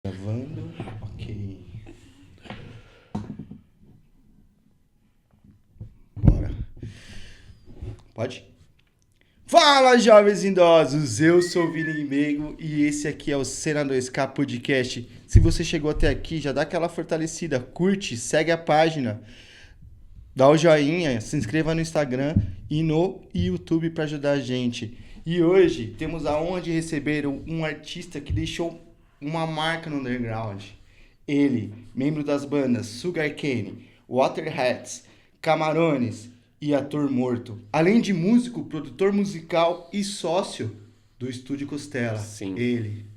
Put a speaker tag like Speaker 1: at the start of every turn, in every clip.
Speaker 1: Gravando, ok. Bora. Pode? Fala, jovens idosos! Eu sou o Vini Meigo e esse aqui é o Cena 2K Podcast. Se você chegou até aqui, já dá aquela fortalecida, curte, segue a página, dá o joinha, se inscreva no Instagram e no YouTube para ajudar a gente. E hoje temos a honra de receber um artista que deixou uma marca no underground. Ele, membro das bandas Sugar Cane, Waterhats, Camarones e ator morto. Além de músico, produtor musical e sócio do Estúdio Costela.
Speaker 2: Sim.
Speaker 1: Ele,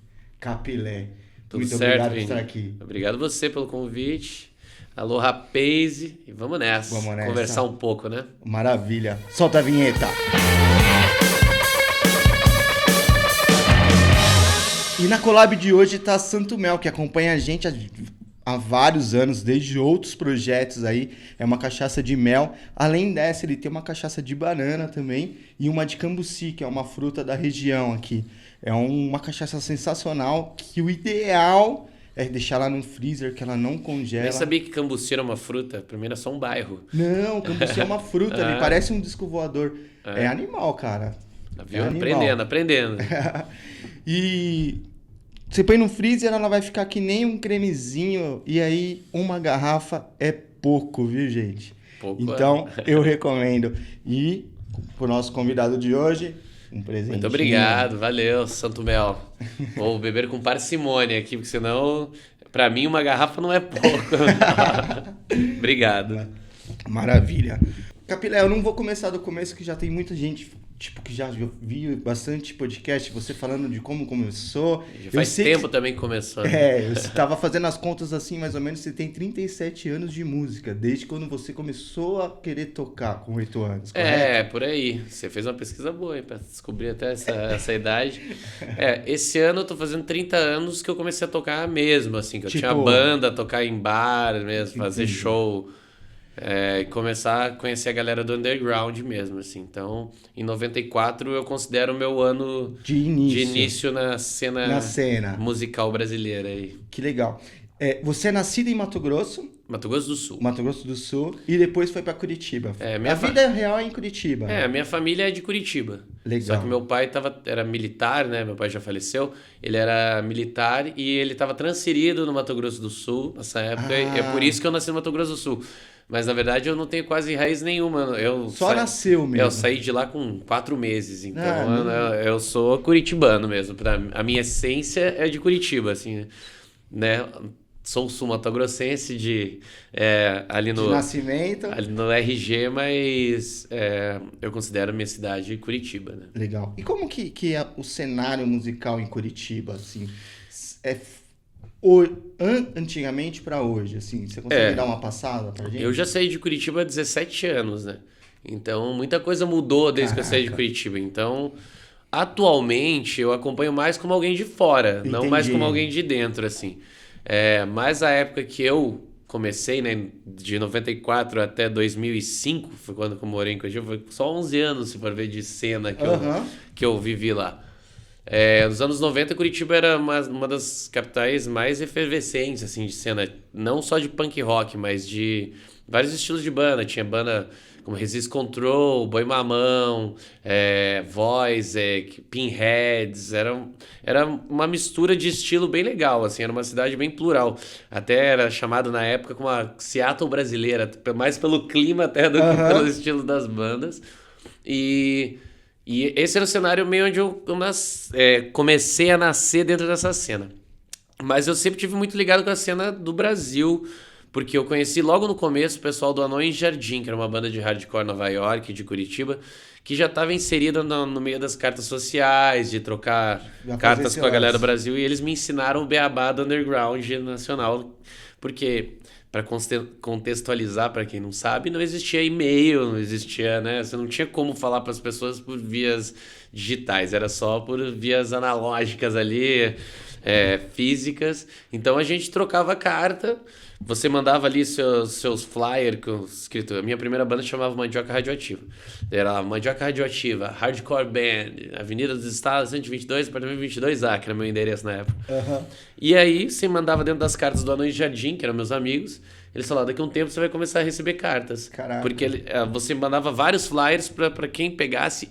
Speaker 1: Capilé.
Speaker 2: Tudo
Speaker 1: Muito
Speaker 2: certo,
Speaker 1: obrigado por
Speaker 2: Vini.
Speaker 1: estar aqui.
Speaker 2: Obrigado você pelo convite. Alô, rapaz. E vamos nessa.
Speaker 1: Vamos nessa.
Speaker 2: Conversar um pouco, né?
Speaker 1: Maravilha. Solta a vinheta. E na collab de hoje tá Santo Mel, que acompanha a gente há vários anos, desde outros projetos aí. É uma cachaça de mel. Além dessa, ele tem uma cachaça de banana também e uma de cambuci, que é uma fruta da região aqui. É uma cachaça sensacional, que o ideal é deixar lá no freezer, que ela não congela.
Speaker 2: Nem sabia que Cambuci era uma fruta. Pra mim era só um bairro.
Speaker 1: Não, cambuci é uma fruta, ele parece um disco voador. É animal, cara.
Speaker 2: Viu?
Speaker 1: É animal.
Speaker 2: Aprendendo.
Speaker 1: E você põe no freezer, ela vai ficar que nem um cremezinho. E aí, uma garrafa é pouco, viu, gente?
Speaker 2: Pouco,
Speaker 1: Então, eu recomendo. E pro nosso convidado de hoje, um presente.
Speaker 2: Muito obrigado, valeu, Santo Mel. Vou beber com parcimônia aqui, porque senão, pra mim, uma garrafa não é pouco. Obrigado.
Speaker 1: Maravilha. Capilé, eu não vou começar do começo, que já tem muita gente, tipo, que já viu bastante podcast, você falando de como começou.
Speaker 2: Já faz tempo também que começou.
Speaker 1: É, eu estava fazendo as contas assim, mais ou menos, você tem 37 anos de música, desde quando você começou a querer tocar, com 8 anos, correto?
Speaker 2: É, por aí. Você fez uma pesquisa boa aí pra descobrir até essa idade. Esse ano eu tô fazendo 30 anos que eu comecei a tocar mesmo, assim, que eu tinha banda, tocar em bar mesmo, fazer show. E começar a conhecer a galera do underground mesmo, assim. Então, em 94 eu considero o meu ano
Speaker 1: De início.
Speaker 2: de início na cena musical brasileira aí.
Speaker 1: Que legal. Você é nascido em Mato Grosso,
Speaker 2: Mato Grosso do Sul.
Speaker 1: Mato Grosso do Sul, e depois foi pra Curitiba.
Speaker 2: Minha
Speaker 1: a vida real é em Curitiba.
Speaker 2: A minha família é de Curitiba.
Speaker 1: Legal.
Speaker 2: Só que meu pai era militar, né? Meu pai já faleceu. Ele era militar e ele estava transferido no Mato Grosso do Sul nessa época. E é por isso que eu nasci no Mato Grosso do Sul. Mas na verdade eu não tenho quase raiz nenhuma.
Speaker 1: Nasceu mesmo.
Speaker 2: Eu saí de lá com 4 meses. Então eu sou curitibano mesmo. A minha essência é de Curitiba, assim, né? Sou sul-matogrossense ali no...
Speaker 1: De nascimento.
Speaker 2: Ali no RG, mas eu considero minha cidade Curitiba, né?
Speaker 1: Legal. E como que é o cenário musical em Curitiba, assim? Antigamente pra hoje, assim, você consegue dar uma passada pra gente?
Speaker 2: Eu já saí de Curitiba há 17 anos, né? Então, muita coisa mudou desde que eu saí de Curitiba. Então, atualmente, eu acompanho mais como alguém de fora,
Speaker 1: Entendi.
Speaker 2: não mais como alguém de dentro, assim. Mas a época que eu comecei, né, de 94 até 2005, foi quando eu morei em Curitiba, foi só 11 anos, se for ver, de cena que eu vivi lá. Nos anos 90, Curitiba era uma das capitais mais efervescentes, assim, de cena, não só de punk rock, mas de vários estilos de banda. Tinha banda como Resist Control, Boi Mamão, Voice, Pinheads. Era uma mistura de estilo bem legal, assim, era uma cidade bem plural. Até era chamado na época como a Seattle brasileira, mais pelo clima até do que pelo estilo das bandas. E esse era o cenário meio onde eu comecei a nascer dentro dessa cena. Mas eu sempre tive muito ligado com a cena do Brasil, porque eu conheci logo no começo o pessoal do Anões Jardim, que era uma banda de hardcore Nova York, de Curitiba, que já estava inserida no meio das cartas sociais, de trocar cartas com a galera do Brasil, e eles me ensinaram o beabá do underground nacional, porque... Para contextualizar, para quem não sabe, não existia e-mail, não existia, né? Você não tinha como falar para as pessoas por vias digitais, era só por vias analógicas ali. físicas. Então a gente trocava carta, você mandava ali seus flyers escrito. A minha primeira banda chamava Mandioca Radioativa. Era lá, Mandioca Radioativa, Hardcore Band, Avenida dos Estados, 122, apartamento 22A, que era meu endereço na época.
Speaker 1: Aham.
Speaker 2: E aí você mandava dentro das cartas do Anões de Jardim, que eram meus amigos. Eles falaram, daqui a um tempo você vai começar a receber cartas.
Speaker 1: Caraca.
Speaker 2: Porque você mandava vários flyers para quem pegasse,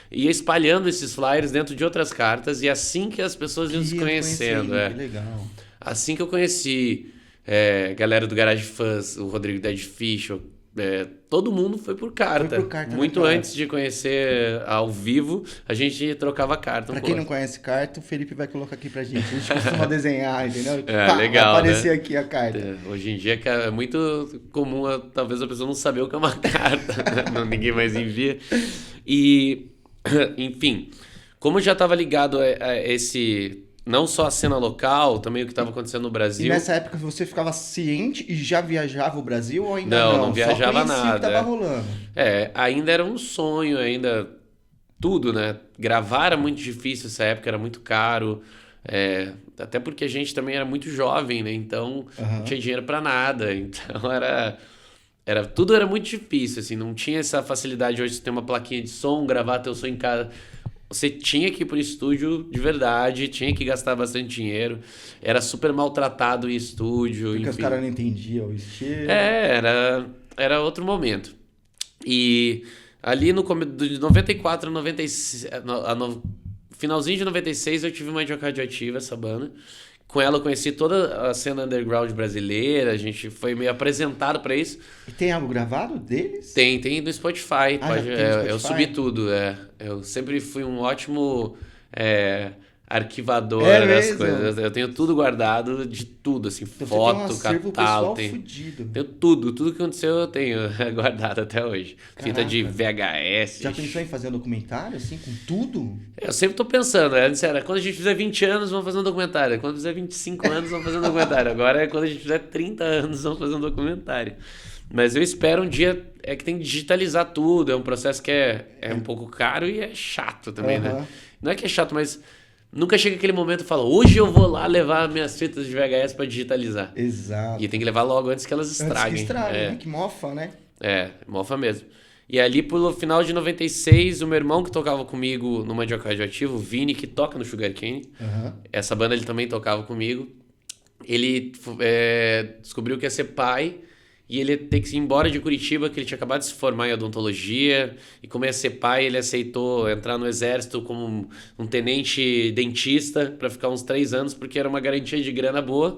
Speaker 2: ia espalhando esses flyers dentro de outras cartas. E assim que as pessoas iam se conhecendo.
Speaker 1: Que legal.
Speaker 2: Assim que eu conheci galera do Garage Fãs, o Rodrigo Dead Fish, todo mundo foi por carta.
Speaker 1: Foi por carta,
Speaker 2: Muito
Speaker 1: né,
Speaker 2: antes de conhecer ao vivo, a gente trocava carta.
Speaker 1: Pra quem não conhece carta, o Felipe vai colocar aqui pra gente. A gente costuma desenhar, entendeu?
Speaker 2: Legal,
Speaker 1: vai aparecer
Speaker 2: né?
Speaker 1: aqui a carta.
Speaker 2: Hoje em dia é muito comum, talvez a pessoa não saber o que é uma carta, né? Ninguém mais envia. E, enfim, como eu já estava ligado a esse... Não só a cena local, também o que estava acontecendo no Brasil.
Speaker 1: E nessa época você ficava ciente e já viajava o Brasil ou ainda não?
Speaker 2: Não viajava
Speaker 1: só
Speaker 2: nada.
Speaker 1: O que tava rolando.
Speaker 2: Ainda era um sonho, ainda tudo, né? Gravar era muito difícil nessa época, era muito caro. Até porque a gente também era muito jovem, né? Então não tinha dinheiro para nada. Então tudo era muito difícil, assim. Não tinha essa facilidade hoje de ter uma plaquinha de som, gravar teu som em casa. Você tinha que ir pro estúdio de verdade, tinha que gastar bastante dinheiro, era super maltratado em estúdio.
Speaker 1: Porque
Speaker 2: enfim.
Speaker 1: os caras não entendiam o estilo.
Speaker 2: Era outro momento. E ali no de 94 a 96, finalzinho de 96 eu tive uma Mandioca Radioativa, essa banda. Com ela eu conheci toda a cena underground brasileira, a gente foi meio apresentado pra isso.
Speaker 1: E tem algo gravado deles?
Speaker 2: Tem no Spotify.
Speaker 1: Ah, tem no Spotify?
Speaker 2: Eu subi tudo. Eu sempre fui um ótimo arquivador das coisas. Eu tenho tudo guardado, de tudo, assim,
Speaker 1: então
Speaker 2: foto,
Speaker 1: você tem um acervo
Speaker 2: catálogo.
Speaker 1: pessoal fudido.
Speaker 2: Tenho tudo que aconteceu eu tenho guardado até hoje.
Speaker 1: Caraca.
Speaker 2: Fita de VHS.
Speaker 1: Já pensou em fazer um documentário, assim, com tudo?
Speaker 2: Eu sempre tô pensando, quando a gente fizer 20 anos, vamos fazer um documentário. Quando fizer 25 anos, vamos fazer um documentário. Agora quando a gente fizer 30 anos, vamos fazer um documentário. Mas eu espero um dia que tem que digitalizar tudo. É um processo que é um pouco caro e é chato também, né? Não é que é chato, mas nunca chega aquele momento e fala, hoje eu vou lá levar minhas fitas de VHS para digitalizar.
Speaker 1: Exato.
Speaker 2: E tem que levar logo antes que elas estraguem.
Speaker 1: Antes que estraguem, né? Que mofa, né?
Speaker 2: Mofa mesmo. E ali pelo final de 96, o meu irmão que tocava comigo no Mandioca Radioativa, o Vini, que toca no Sugarcane, essa banda ele também tocava comigo, ele descobriu que ia ser pai e ele ia ter que ir embora de Curitiba, que ele tinha acabado de se formar em odontologia, e como ia ser pai, ele aceitou entrar no exército como um tenente dentista para ficar uns 3 anos, porque era uma garantia de grana boa.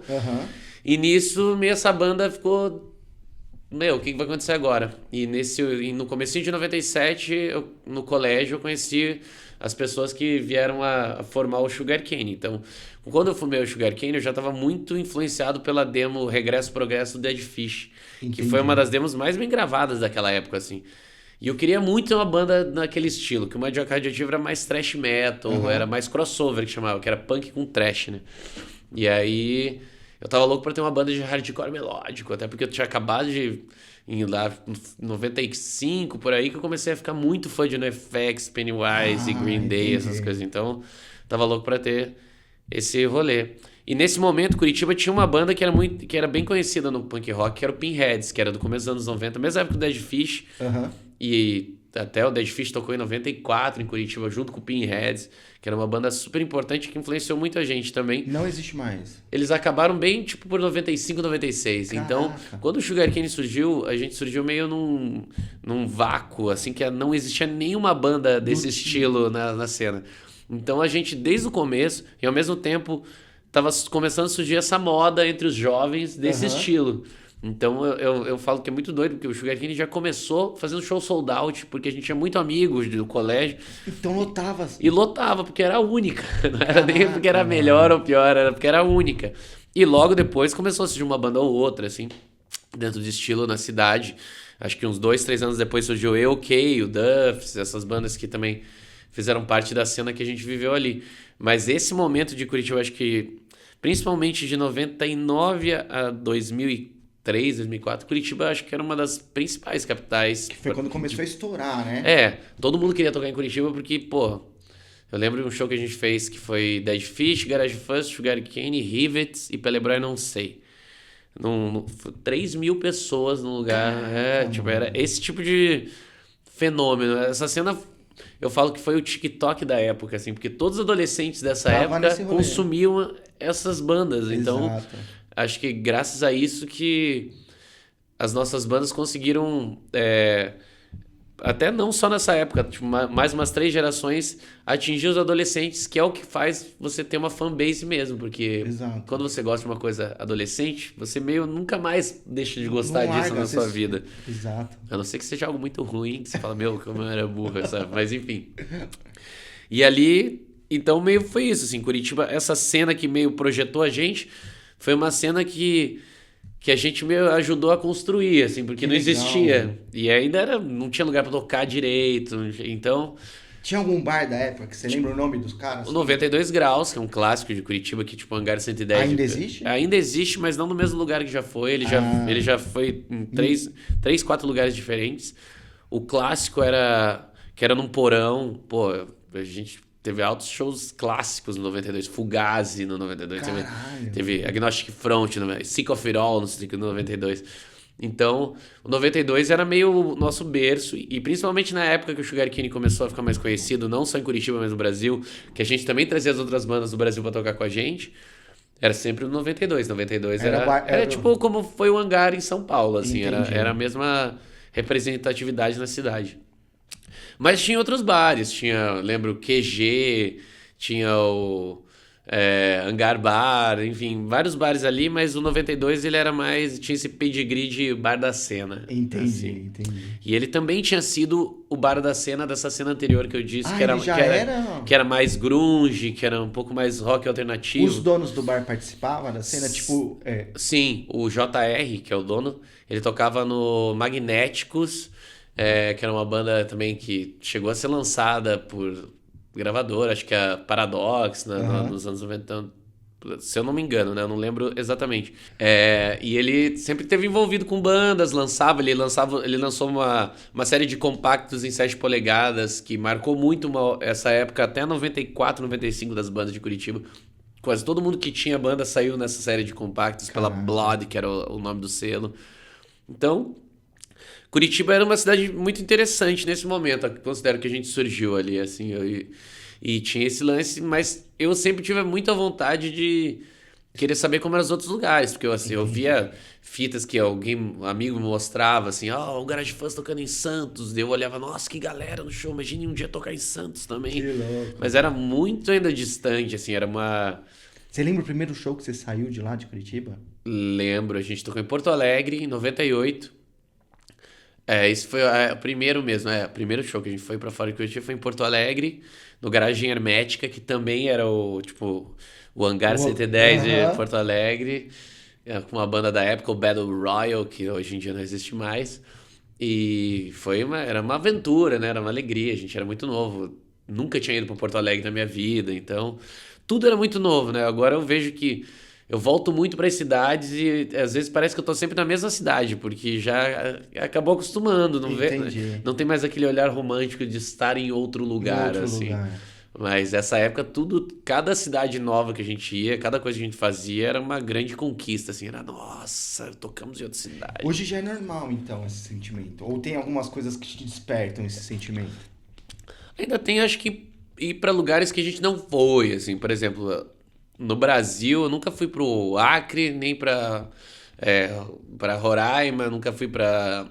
Speaker 2: E nisso, essa banda ficou... o que vai acontecer agora? E no comecinho de 97, no colégio, eu conheci as pessoas que vieram a formar o Sugarcane. Então, quando eu formei o Sugarcane, eu já estava muito influenciado pela demo Regresso Progresso do Dead Fish, que foi uma das demos mais bem gravadas daquela época, assim. E eu queria muito ter uma banda naquele estilo, que o Mandioca Radioativa era mais thrash metal, era mais crossover, que chamava, que era punk com thrash, né? E aí... eu tava louco pra ter uma banda de hardcore melódico, até porque eu tinha acabado de ir lá em 95, por aí, que eu comecei a ficar muito fã de NoFX, Pennywise e Green Day, essas coisas. Então, tava louco pra ter esse rolê. E nesse momento, Curitiba tinha uma banda que era bem conhecida no punk rock, que era o Pinheads, que era do começo dos anos 90, mesma época do Dead Fish. E até o Dead Fish tocou em 94 em Curitiba, junto com o Pinheads, que era uma banda super importante que influenciou muita gente também.
Speaker 1: Não existe mais.
Speaker 2: Eles acabaram bem, tipo, por 95, 96.
Speaker 1: Caraca.
Speaker 2: Então, quando o Sugarcane surgiu, a gente surgiu meio num vácuo, assim, que não existia nenhuma banda desse estilo na cena. Então, a gente, desde o começo, e ao mesmo tempo, tava começando a surgir essa moda entre os jovens desse estilo. Então eu falo que é muito doido, porque o Sugarcane já começou fazendo show sold out, porque a gente tinha muito amigos do colégio.
Speaker 1: Então lotava.
Speaker 2: E lotava, porque era a única. Não era nem porque era melhor ou pior, era porque era a única. E logo depois começou a surgir uma banda ou outra, assim, dentro de estilo na cidade. Acho que uns 2, 3 anos depois surgiu o o Duffs, essas bandas que também fizeram parte da cena que a gente viveu ali. Mas esse momento de Curitiba, acho que principalmente de 99 a 2003, 2004, Curitiba acho que era uma das principais capitais.
Speaker 1: Que foi quando começou a estourar, né?
Speaker 2: Todo mundo queria tocar em Curitiba porque, pô, Eu lembro de um show que a gente fez que foi Dead Fish, Garage Fuzz, Sugarcane, Rivets e Pelebrai Não Sei. 3 mil pessoas no lugar. Era esse tipo de fenômeno. Essa cena, eu falo que foi o TikTok da época, assim, porque todos os adolescentes dessa época consumiam essas bandas. Então, acho que graças a isso que as nossas bandas conseguiram, até não só nessa época, tipo, mais umas 3 gerações, atingir os adolescentes, que é o que faz você ter uma fanbase mesmo, porque quando você gosta de uma coisa adolescente, você meio nunca mais deixa de gostar disso na sua vida.
Speaker 1: Exato.
Speaker 2: A não ser que seja algo muito ruim, que você fala, meu, como eu era burra, sabe? Mas enfim. E ali, então meio foi isso, assim, Curitiba, essa cena que meio projetou a gente, foi uma cena que a gente meio ajudou a construir, assim, porque não existia. E ainda não tinha lugar pra tocar direito, então...
Speaker 1: Tinha algum bar da época que você lembra o nome dos caras?
Speaker 2: O 92 Graus, que é um clássico de Curitiba, que tipo Hangar 110...
Speaker 1: Ainda existe?
Speaker 2: Ainda existe, mas não no mesmo lugar que já foi. Ele já foi em 3, 4 lugares diferentes. O clássico que era num porão. Pô, a gente... Teve altos shows clássicos no 92, Fugazi no 92, teve Agnostic Front, Sick of It All no 92. Então, o 92 era meio o nosso berço, e principalmente na época que o Sugarcane começou a ficar mais conhecido, não só em Curitiba, mas no Brasil, que a gente também trazia as outras bandas do Brasil pra tocar com a gente, era sempre o 92. 92 era tipo como foi o Hangar em São Paulo, assim, era a mesma representatividade na cidade. Mas tinha outros bares, lembro, QG, tinha o Hangar Bar, enfim, vários bares ali, mas o 92 ele era mais, tinha esse pedigree de bar da cena.
Speaker 1: Entendi.
Speaker 2: E ele também tinha sido o bar da cena dessa cena anterior que eu disse, que era mais grunge, que era um pouco mais rock alternativo.
Speaker 1: Os donos do bar participavam da cena, tipo...
Speaker 2: Sim, o JR, que é o dono, ele tocava no Magnéticos, que era uma banda também que chegou a ser lançada por gravadora, acho que é a Paradox, nos anos 90, se eu não me engano, né? Eu não lembro exatamente. E ele sempre esteve envolvido com bandas, ele lançou uma série de compactos em 7 polegadas que marcou muito essa época, até 94, 95 das bandas de Curitiba. Quase todo mundo que tinha banda saiu nessa série de compactos pela Blood, que era o nome do selo. Então... Curitiba era uma cidade muito interessante nesse momento, eu considero que a gente surgiu ali, assim, e tinha esse lance, mas eu sempre tive muita vontade de querer saber como eram os outros lugares, porque eu via fitas que um amigo me mostrava, assim, o Garage Fuzz tocando em Santos, eu olhava, nossa, que galera no show, imagine um dia tocar em Santos também.
Speaker 1: Que louco.
Speaker 2: Mas era muito ainda distante, assim, era uma...
Speaker 1: Você lembra o primeiro show que você saiu de lá, de Curitiba?
Speaker 2: Lembro, a gente tocou em Porto Alegre, em 98, esse foi o primeiro mesmo, o primeiro show que a gente foi pra fora de Curitiba foi em Porto Alegre, no Garagem Hermética, que também era o Hangar 110 de Porto Alegre, com uma banda da época, o Battle Royal, que hoje em dia não existe mais, e era uma aventura, né, era uma alegria, a gente era muito novo, nunca tinha ido pra Porto Alegre na minha vida, então tudo era muito novo, né, agora eu vejo que eu volto muito para as cidades e às vezes parece que eu tô sempre na mesma cidade, porque já acabou acostumando, não tem mais aquele olhar romântico de estar em outro lugar, assim. Mas essa época cada cidade nova que a gente ia, cada coisa que a gente fazia era uma grande conquista, assim, era nossa, tocamos em outra cidade.
Speaker 1: Hoje já é normal, então, esse sentimento? Ou tem algumas coisas que te despertam esse sentimento?
Speaker 2: Ainda tem, acho que, ir para lugares que a gente não foi, assim, por exemplo... No Brasil, eu nunca fui pro Acre, nem pra Roraima, nunca fui pra...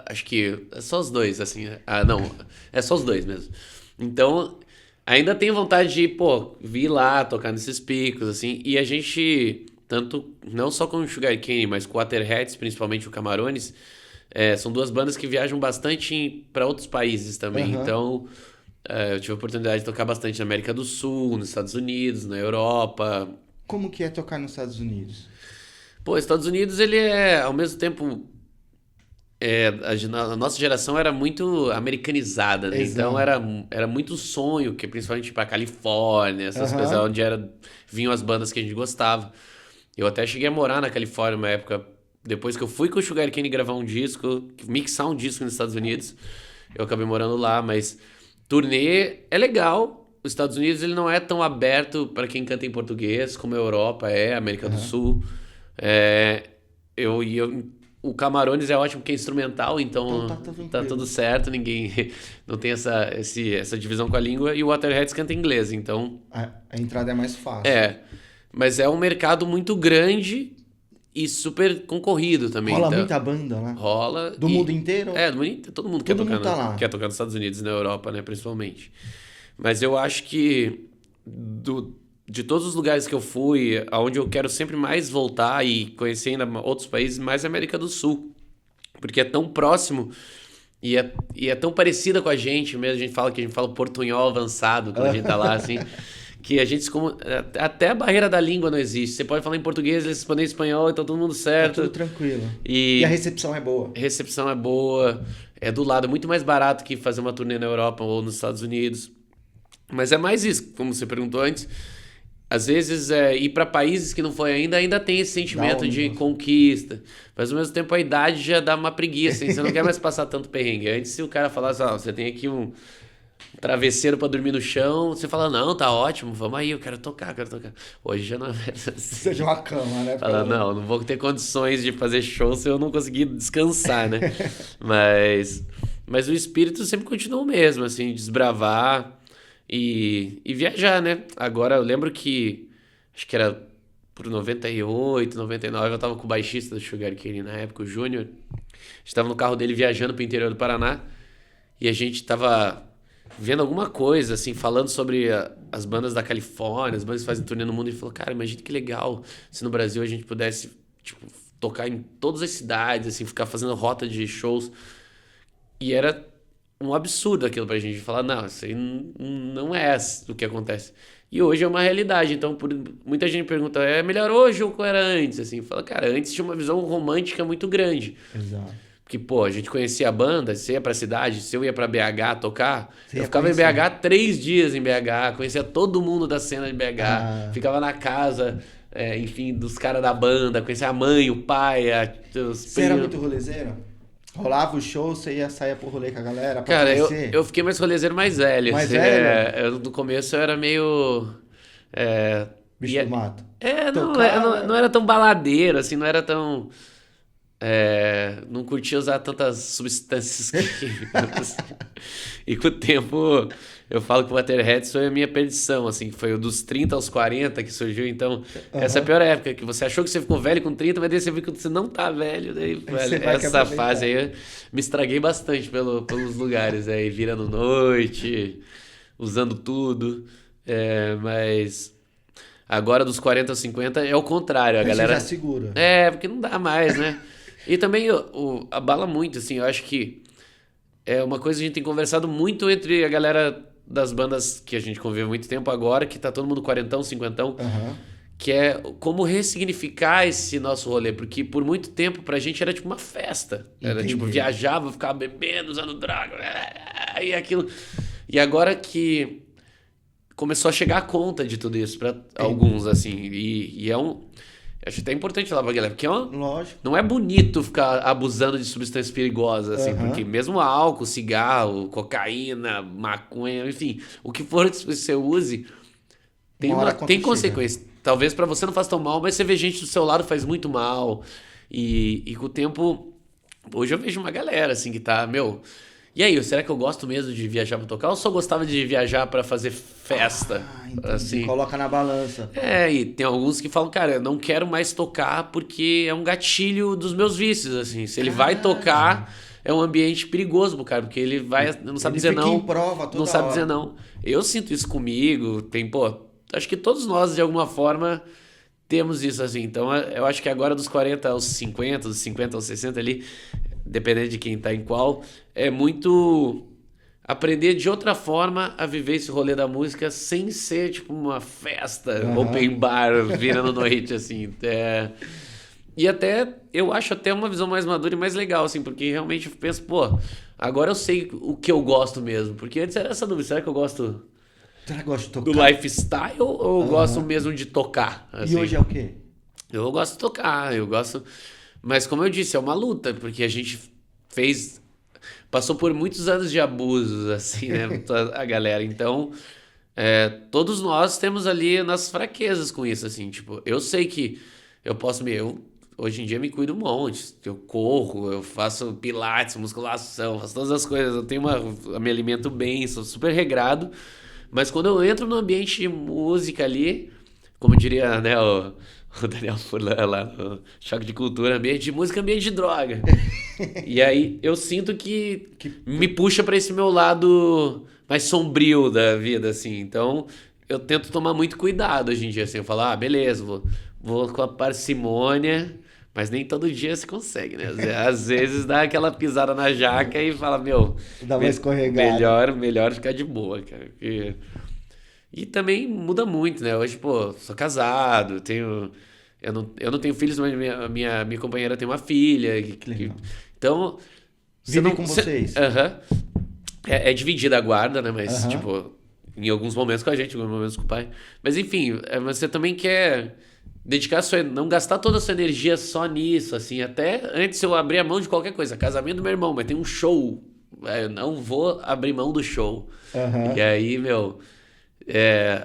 Speaker 2: Acho que é só os dois, assim. Não, é só os dois mesmo. Então, ainda tenho vontade de, vir lá, tocar nesses picos, assim. E a gente, tanto, não só com o Sugarcane, mas com o Waterheads, principalmente o Camarones, são duas bandas que viajam bastante para outros países também. Então... eu tive a oportunidade de tocar bastante na América do Sul, nos Estados Unidos, na Europa.
Speaker 1: Como que é tocar nos Estados Unidos?
Speaker 2: Estados Unidos, ele ao mesmo tempo... a nossa geração era muito americanizada, né? Então era muito sonho, que principalmente pra Califórnia, essas coisas, onde vinham as bandas que a gente gostava. Eu até cheguei a morar na Califórnia uma época, depois que eu fui com o Sugarcane gravar um disco, mixar um disco nos Estados Unidos, eu acabei morando lá, mas... Turnê é legal, os Estados Unidos ele não é tão aberto para quem canta em português como a Europa é, a América do Sul. É, o Camarões é ótimo porque é instrumental, então tá tudo certo, ninguém não tem essa divisão com a língua. E o Waterheads canta em inglês, então...
Speaker 1: A entrada é mais fácil.
Speaker 2: Mas é um mercado muito grande e super concorrido também.
Speaker 1: Rola muita banda lá?
Speaker 2: Rola.
Speaker 1: Do mundo inteiro?
Speaker 2: Do mundo inteiro. Todo mundo quer tocar nos Estados Unidos e na Europa, né, principalmente. Mas eu acho que de todos os lugares que eu fui, aonde eu quero sempre mais voltar e conhecer ainda outros países, mais a América do Sul. Porque é tão próximo e é tão parecida com a gente mesmo. A gente fala portunhol avançado quando a gente tá lá, assim... que a gente... Até a barreira da língua não existe. Você pode falar em português, eles respondem em espanhol, então todo mundo certo.
Speaker 1: Tá tudo tranquilo.
Speaker 2: E
Speaker 1: a recepção é boa.
Speaker 2: Recepção é boa. É do lado. É muito mais barato que fazer uma turnê na Europa ou nos Estados Unidos. Mas é mais isso, como você perguntou antes. Às vezes, ir para países que não foi ainda tem esse sentimento de conquista. Mas, ao mesmo tempo, a idade já dá uma preguiça. Hein? Você não quer mais passar tanto perrengue. Antes, se o cara falasse, você tem aqui um travesseiro pra dormir no chão, você fala, não, tá ótimo, vamos aí, eu quero tocar. Hoje já não é assim.
Speaker 1: Seja uma cama, né?
Speaker 2: Fala, não vou ter condições de fazer show se eu não conseguir descansar, né? mas o espírito sempre continua o mesmo, assim, desbravar e viajar, né? Agora, eu lembro que, acho que era por 98, 99, eu tava com o baixista do Sugar Cane na época, o Júnior. A gente tava no carro dele viajando pro interior do Paraná e a gente tava vendo alguma coisa, assim, falando sobre as bandas da Califórnia, as bandas que fazem turnê no mundo, e falou, cara, imagina que legal se no Brasil a gente pudesse, tipo, tocar em todas as cidades, assim, ficar fazendo rota de shows. E era um absurdo aquilo pra gente, falar, não, isso aí não é o que acontece. E hoje é uma realidade, então muita gente pergunta, é melhor hoje ou era antes? Assim, fala, cara, antes tinha uma visão romântica muito grande.
Speaker 1: Exato.
Speaker 2: Porque, a gente conhecia a banda, você ia pra cidade, se eu ia pra BH tocar, eu ficava em BH 3 dias em BH, conhecia todo mundo da cena de BH, ficava na casa, enfim, dos caras da banda, conhecia a mãe, o pai, os
Speaker 1: Você era muito rolezeiro? Rolava o show, você ia sair pro rolê com a galera pra
Speaker 2: cara,
Speaker 1: conhecer?
Speaker 2: eu fiquei mais rolezeiro mais velho.
Speaker 1: Mais velho?
Speaker 2: No começo eu era meio...
Speaker 1: Bicho do mato.
Speaker 2: Não era tão baladeiro, assim, não era tão... não curtia usar tantas substâncias químicas. E com o tempo, eu falo que o Waterheads foi a minha perdição, assim, foi o dos 30 aos 40 que surgiu, então, essa é a pior época, que você achou que você ficou velho com 30, mas daí você viu que você não tá velho, daí, velho, essa fase aí, eu me estraguei bastante pelos lugares, aí, virando noite, usando tudo, mas... Agora, dos 40 aos 50, é o contrário, a galera...
Speaker 1: já segura.
Speaker 2: Porque não dá mais, né? E também abala muito, assim, eu acho que é uma coisa que a gente tem conversado muito entre a galera das bandas que a gente convive há muito tempo agora, que tá todo mundo quarentão, cinquentão, que é como ressignificar esse nosso rolê, porque por muito tempo pra gente era tipo uma festa. Era tipo, viajava, ficava bebendo, usando droga, e aquilo. E agora que começou a chegar a conta de tudo isso pra alguns, assim, e é acho até importante falar pra galera, porque
Speaker 1: Lógico.
Speaker 2: não é bonito ficar abusando de substâncias perigosas, assim, porque mesmo álcool, cigarro, cocaína, maconha, enfim, o que for que você use, tem consequência. Talvez pra você não faça tão mal, mas você vê gente do seu lado faz muito mal. E com o tempo, hoje eu vejo uma galera, assim, que tá, e aí, será que eu gosto mesmo de viajar pra tocar ou só gostava de viajar pra fazer festa? Assim.
Speaker 1: Coloca na balança.
Speaker 2: E tem alguns que falam, cara, eu não quero mais tocar porque é um gatilho dos meus vícios, assim. Se ele vai tocar, é um ambiente perigoso pro cara, porque ele não sabe dizer não.
Speaker 1: Em prova toda
Speaker 2: não sabe
Speaker 1: hora.
Speaker 2: dizer não. Eu sinto isso comigo, acho que todos nós, de alguma forma, temos isso, assim. Então, eu acho que agora dos 40 aos 50, dos 50 aos 60 ali, dependendo de quem tá em qual, é muito aprender de outra forma a viver esse rolê da música sem ser tipo uma festa, open bar, virando noite, assim. E até, eu acho até uma visão mais madura e mais legal, assim, porque realmente eu penso, agora eu sei o que eu gosto mesmo. Porque antes era essa dúvida, será que eu gosto
Speaker 1: de tocar?
Speaker 2: Do lifestyle ou eu gosto mesmo de tocar? Assim?
Speaker 1: E hoje é o quê?
Speaker 2: Eu gosto de tocar, Mas como eu disse, é uma luta, porque a gente passou por muitos anos de abusos, assim, né, a galera. Então, Todos nós temos ali nossas fraquezas com isso, assim, tipo, eu sei que eu hoje em dia me cuido um monte, eu corro, eu faço pilates, musculação, faço todas as coisas, eu me alimento bem, sou super regrado, mas quando eu entro no ambiente de música ali, como diria, né, o Daniel Furlan lá no Choque de Cultura, ambiente de música, ambiente de droga. E aí eu sinto que me puxa pra esse meu lado mais sombrio da vida, assim. Então eu tento tomar muito cuidado hoje em dia, assim. Eu falo, beleza, vou com a parcimônia, mas nem todo dia se consegue, né? Às vezes dá aquela pisada na jaca e fala, meu,
Speaker 1: Dá uma escorregada.
Speaker 2: melhor ficar de boa, cara. E também muda muito, né? Hoje, pô, sou casado, eu não tenho filhos, mas minha companheira tem uma filha.
Speaker 1: Legal.
Speaker 2: Então.
Speaker 1: Vive com vocês.
Speaker 2: Aham. É dividida a guarda, né? Mas,
Speaker 1: Aham.
Speaker 2: tipo, em alguns momentos com a gente, em alguns momentos com o pai. Mas, enfim, você também quer dedicar não gastar toda a sua energia só nisso, assim. Até antes eu abrir a mão de qualquer coisa. Casamento do meu irmão, mas tem um show. Eu não vou abrir mão do show.
Speaker 1: Aham.
Speaker 2: E aí, meu.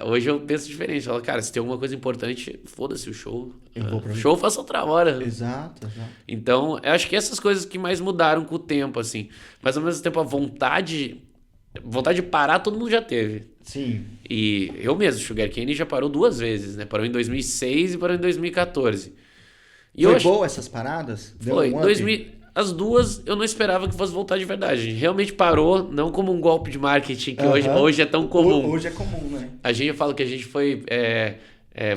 Speaker 2: Hoje eu penso diferente. Eu falo, cara, se tem alguma coisa importante, foda-se o show.
Speaker 1: Eu vou pra
Speaker 2: Show eu faço outra hora.
Speaker 1: Exato.
Speaker 2: Então, eu acho que essas coisas que mais mudaram com o tempo, assim. Mas ao mesmo tempo, a vontade de parar, todo mundo já teve.
Speaker 1: Sim.
Speaker 2: E eu mesmo, Sugar Cane já parou 2 vezes, né? Parou em 2006 e parou em 2014. E
Speaker 1: Foi boa essas paradas? Deu
Speaker 2: Foi.
Speaker 1: um up?
Speaker 2: As duas eu não esperava que fosse voltar de verdade. A gente realmente parou, não como um golpe de marketing que
Speaker 1: Aham.
Speaker 2: hoje é tão comum.
Speaker 1: Hoje é comum, né?
Speaker 2: A gente fala que a gente foi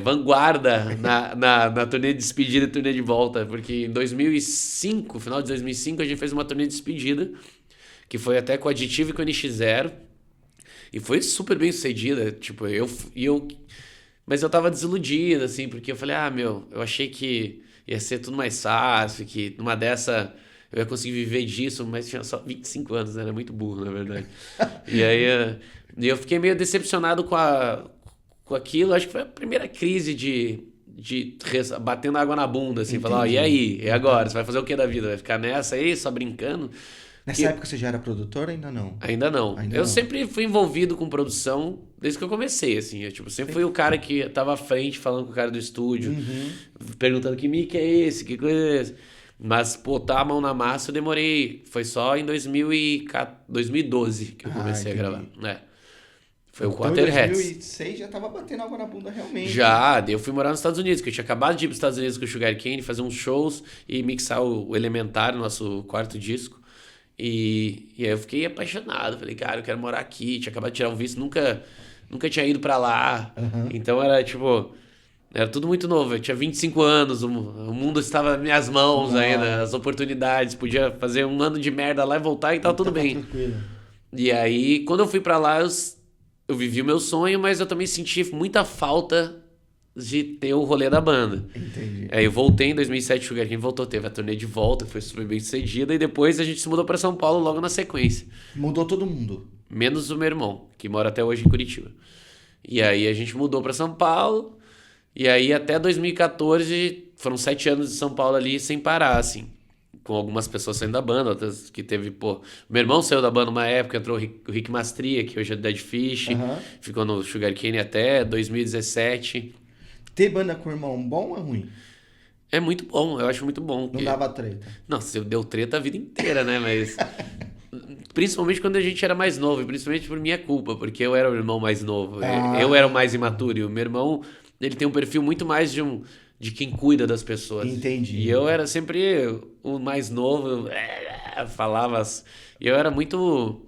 Speaker 2: vanguarda na turnê de despedida e turnê de volta, porque em 2005, final de 2005, a gente fez uma turnê de despedida, que foi até com a Aditivo e com a NX0, e foi super bem sucedida, tipo, mas eu tava desiludido, assim, porque eu falei, eu achei que ia ser tudo mais fácil, que numa dessa eu ia conseguir viver disso, mas tinha só 25 anos, né? Era muito burro, na verdade. E aí eu fiquei meio decepcionado com aquilo. Acho que foi a primeira crise de batendo água na bunda, assim, falar, e aí? E agora? Você vai fazer o que da vida? Vai ficar nessa aí, só brincando?
Speaker 1: Nessa época você já era produtor ou ainda não?
Speaker 2: Ainda não. Eu sempre fui envolvido com produção desde que eu comecei, assim. Eu, tipo, sempre fui o cara que tava à frente falando com o cara do estúdio, perguntando que mic é esse, que coisa é esse. Mas botar a mão na massa eu demorei. Foi só em 2012 que eu comecei a gravar. Foi o
Speaker 1: Então, em
Speaker 2: Quarter Hats.
Speaker 1: 2006 já tava batendo água na bunda realmente.
Speaker 2: Já, daí eu fui morar nos Estados Unidos, que eu tinha acabado de ir para os Estados Unidos com o Sugar Cane, fazer uns shows e mixar o Elementar, nosso quarto disco. E aí eu fiquei apaixonado. Falei, cara, eu quero morar aqui. Tinha acabado de tirar o visto, nunca tinha ido pra lá. Então era tipo, era tudo muito novo. Eu tinha 25 anos, o mundo estava nas minhas mãos ainda, as oportunidades. Podia fazer um ano de merda lá e voltar e tava tudo bem.
Speaker 1: Tranquilo.
Speaker 2: E aí, quando eu fui pra lá, eu vivi o meu sonho, mas eu também senti muita falta de ter o rolê da banda.
Speaker 1: Entendi.
Speaker 2: Aí eu voltei em 2007, o Sugar Cane voltou, teve a turnê de volta, que foi super bem sucedida, e depois a gente se mudou pra São Paulo logo na sequência.
Speaker 1: Mudou todo mundo.
Speaker 2: Menos o meu irmão, que mora até hoje em Curitiba. E aí a gente mudou pra São Paulo, e aí até 2014 foram 7 anos de São Paulo ali sem parar, assim. Com algumas pessoas saindo da banda, outras que teve, meu irmão saiu da banda uma época, entrou o Rick Mastria, que hoje é do Dead Fish, ficou no Sugar Cane até 2017.
Speaker 1: Ter banda com irmão bom ou é ruim?
Speaker 2: É muito bom, eu acho muito bom.
Speaker 1: Não dava treta.
Speaker 2: Não, você deu treta a vida inteira, né? Mas. Principalmente quando a gente era mais novo, e principalmente por minha culpa, porque eu era o irmão mais novo. Eu era o mais imaturo. E o meu irmão, ele tem um perfil muito mais de quem cuida das pessoas.
Speaker 1: Entendi.
Speaker 2: E eu era sempre o mais novo, falava. E eu era muito.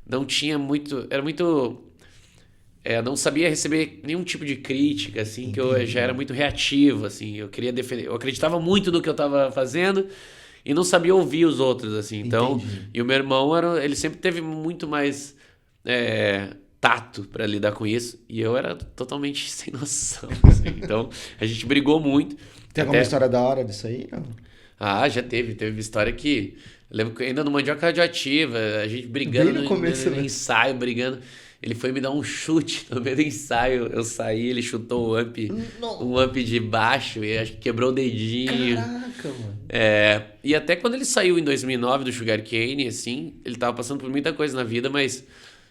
Speaker 2: Não tinha muito. Era muito. Não sabia receber nenhum tipo de crítica, assim, que eu já era muito reativo, assim, eu queria defender, eu acreditava muito no que eu tava fazendo e não sabia ouvir os outros, assim, então, e o meu irmão, ele sempre teve muito mais tato pra lidar com isso, e eu era totalmente sem noção, assim, então, a gente brigou muito.
Speaker 1: Tem alguma história da hora disso aí? Não?
Speaker 2: Já teve história que, eu lembro que ainda no Mandioca Radioativa, a gente brigando no ensaio, brigando. Ele foi me dar um chute no meio do ensaio. Eu saí, ele chutou um amp de baixo e acho que quebrou o dedinho.
Speaker 1: Caraca, mano.
Speaker 2: E até quando ele saiu em 2009 do Sugar Cane, assim, ele tava passando por muita coisa na vida, mas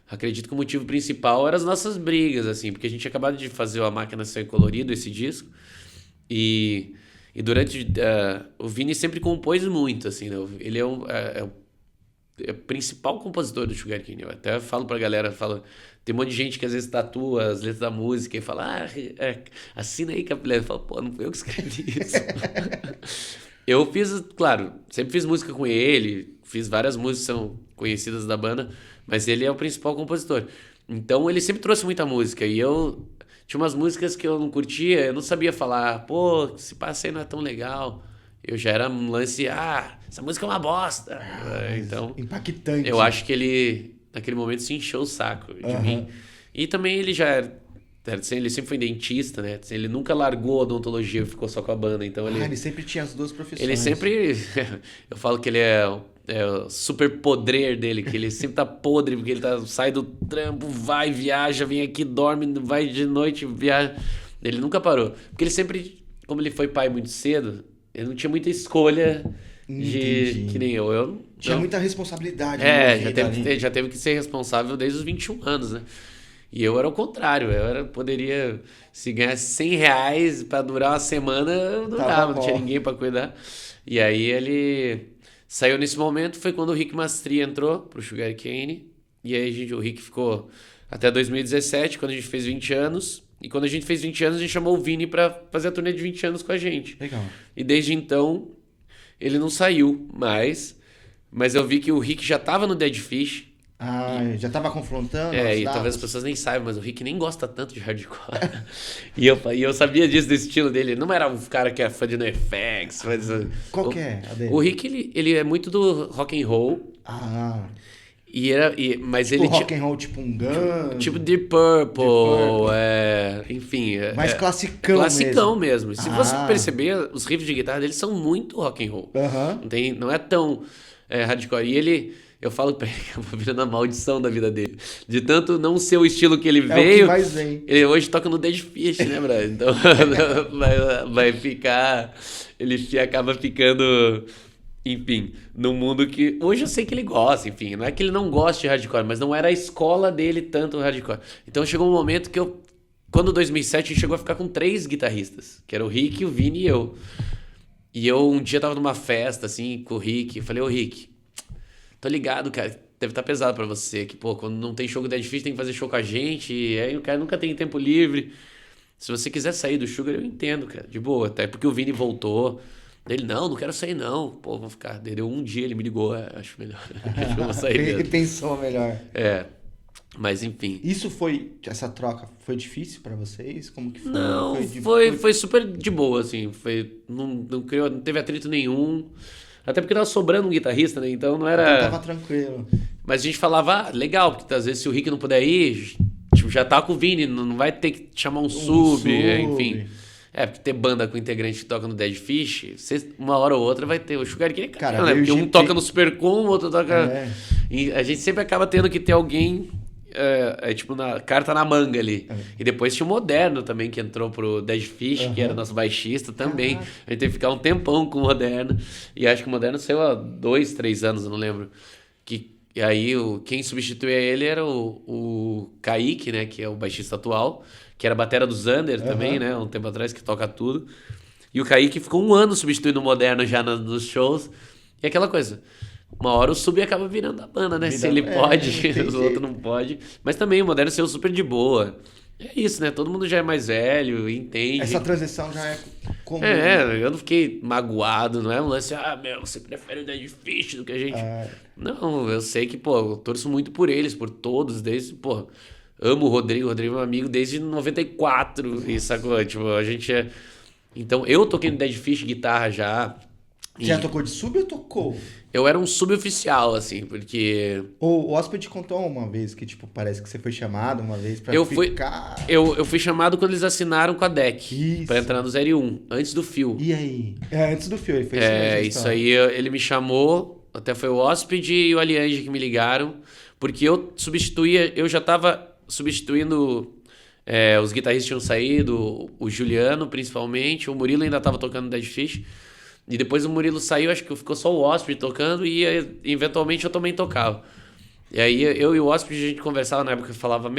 Speaker 2: acredito que o motivo principal eram as nossas brigas, assim, porque a gente tinha acabado de fazer o A Máquina Sonho Colorido, esse disco, e durante... o Vini sempre compôs muito, assim, né? Ele é o principal compositor do Sugar Cane. Eu até falo pra galera, tem um monte de gente que às vezes tatua as letras da música e fala, assina aí, Capilé. Eu falo, pô, não fui eu que escrevi isso. Eu fiz, claro, sempre fiz música com ele, fiz várias músicas que são conhecidas da banda, mas ele é o principal compositor. Então ele sempre trouxe muita música e eu tinha umas músicas que eu não curtia, eu não sabia falar, pô, esse passo aí não é tão legal. Eu já era um lance, essa música é uma bosta. Então,
Speaker 1: impactante.
Speaker 2: eu acho que ele, naquele momento, se encheu o saco de mim. E também ele ele sempre foi dentista, né? Ele nunca largou a odontologia e ficou só com a banda. Então
Speaker 1: ele sempre tinha as duas profissões.
Speaker 2: Ele sempre... Eu falo que ele é o super podrer dele, que ele sempre tá podre, porque ele sai do trampo, vai, viaja, vem aqui, dorme, vai de noite, viaja. Ele nunca parou. Porque ele sempre, como ele foi pai muito cedo, ele não tinha muita escolha que nem eu.
Speaker 1: Tinha muita responsabilidade.
Speaker 2: Já teve que ser responsável desde os 21 anos, né? E eu era o contrário, poderia, se ganhasse 100 reais pra durar uma semana, eu durava, não tinha ninguém pra cuidar. E aí ele saiu nesse momento, foi quando o Rick Mastri entrou pro Sugar Cane, e aí o Rick ficou até 2017, quando a gente fez 20 anos, e quando a gente fez 20 anos, a gente chamou o Vini pra fazer a turnê de 20 anos com a gente.
Speaker 1: Legal.
Speaker 2: E desde então, ele não saiu mais, mas eu vi que o Rick já tava no Dead Fish.
Speaker 1: Já tava confrontando
Speaker 2: e talvez as pessoas nem saibam, mas o Rick nem gosta tanto de hardcore. e eu sabia disso, do estilo dele. Ele não era um cara que é fã de NoFX.
Speaker 1: Qual que é a dele?
Speaker 2: O Rick, ele é muito do rock and roll. Mas
Speaker 1: tipo
Speaker 2: ele
Speaker 1: rock and roll, tipo um Guns.
Speaker 2: Tipo Deep Purple. Enfim.
Speaker 1: Mais classicão
Speaker 2: mesmo. Se você perceber, os riffs de guitarra dele são muito rock and roll. Não é tão hardcore. E eu falo pra ele que eu vou virando a maldição da vida dele. De tanto não ser o estilo que ele veio.
Speaker 1: O que mais vem.
Speaker 2: Ele hoje toca no Dead Fish, né, Brian? Então vai ficar. Ele acaba ficando, enfim, num mundo que. Hoje eu sei que ele gosta, enfim. Não é que ele não gosta de hardcore, mas não era a escola dele tanto hardcore. Então chegou um momento que quando 2007 a gente chegou a ficar com 3 guitarristas, que era o Rick, o Vini e eu. E eu um dia tava numa festa, assim, com o Rick. Eu falei, ô Rick, tô ligado, cara, deve estar pesado pra você, que, pô, quando não tem show que é difícil, tem que fazer show com a gente, e aí o cara nunca tem tempo livre. Se você quiser sair do Sugar, eu entendo, cara, de boa, até porque o Vini voltou. Ele, não quero sair não, pô, vou ficar. Deu um dia, ele me ligou, acho melhor, acho que eu vou sair mesmo.
Speaker 1: Ele pensou melhor.
Speaker 2: Mas enfim.
Speaker 1: Essa troca foi difícil pra vocês? Como que foi?
Speaker 2: Não, foi super de boa, assim, não teve atrito nenhum. Até porque tava sobrando um guitarrista, né? Então não era...
Speaker 1: Então tava tranquilo.
Speaker 2: Mas a gente falava, legal, porque às vezes se o Rick não puder ir, tipo, já tá com o Vini, não vai ter que chamar um sub, enfim. Porque ter banda com integrante que toca no Dead Fish, uma hora ou outra vai ter. O Sugar Cane, cara, né? Porque um toca no Supercom, o outro toca... E a gente sempre acaba tendo que ter alguém... tipo, carta na manga ali. E depois tinha o Moderno também, que entrou pro Dead Fish, que era nosso baixista também. A gente teve que ficar um tempão com o Moderno. E acho que o Moderno saiu há 2, 3 anos, eu não lembro. E aí, quem substituía ele era o Kaique, né? Que é o baixista atual. Que era batera do Zander também, né? Um tempo atrás, que toca tudo. E o Kaique ficou 1 ano substituindo o Moderno já nos shows. E aquela coisa... Uma hora o sub acaba virando a banda, né? Se ele pode, os outros não podem. Mas também o Moderno saiu super de boa. É isso, né? Todo mundo já é mais velho, entende.
Speaker 1: Essa transição já é comum.
Speaker 2: Eu não fiquei magoado, não é um lance, você prefere o Dead Fish do que a gente. Não, eu sei que, eu torço muito por eles, por todos, desde, amo o Rodrigo é meu amigo desde 94, e sacou? Tipo, a gente é... Então, eu toquei no Dead Fish guitarra já.
Speaker 1: Já tocou de sub ou tocou?
Speaker 2: Eu era um suboficial, assim, porque...
Speaker 1: O Hóspede contou uma vez que, tipo, parece que você foi chamado uma vez pra ficar...
Speaker 2: Eu fui chamado quando eles assinaram com a DEC, pra entrar no 01, antes do Phil.
Speaker 1: E aí? Antes do Phil, ele fez
Speaker 2: isso aí, ele me chamou, até foi o Hóspede e o Aliange que me ligaram, porque eu já tava substituindo... os guitarristas tinham saído, o Juliano, principalmente, o Murilo ainda tava tocando Dead Fish. E depois o Murilo saiu, acho que ficou só o Hóspede tocando e eventualmente eu também tocava. E aí eu e o hóspede, a gente conversava na época e falava,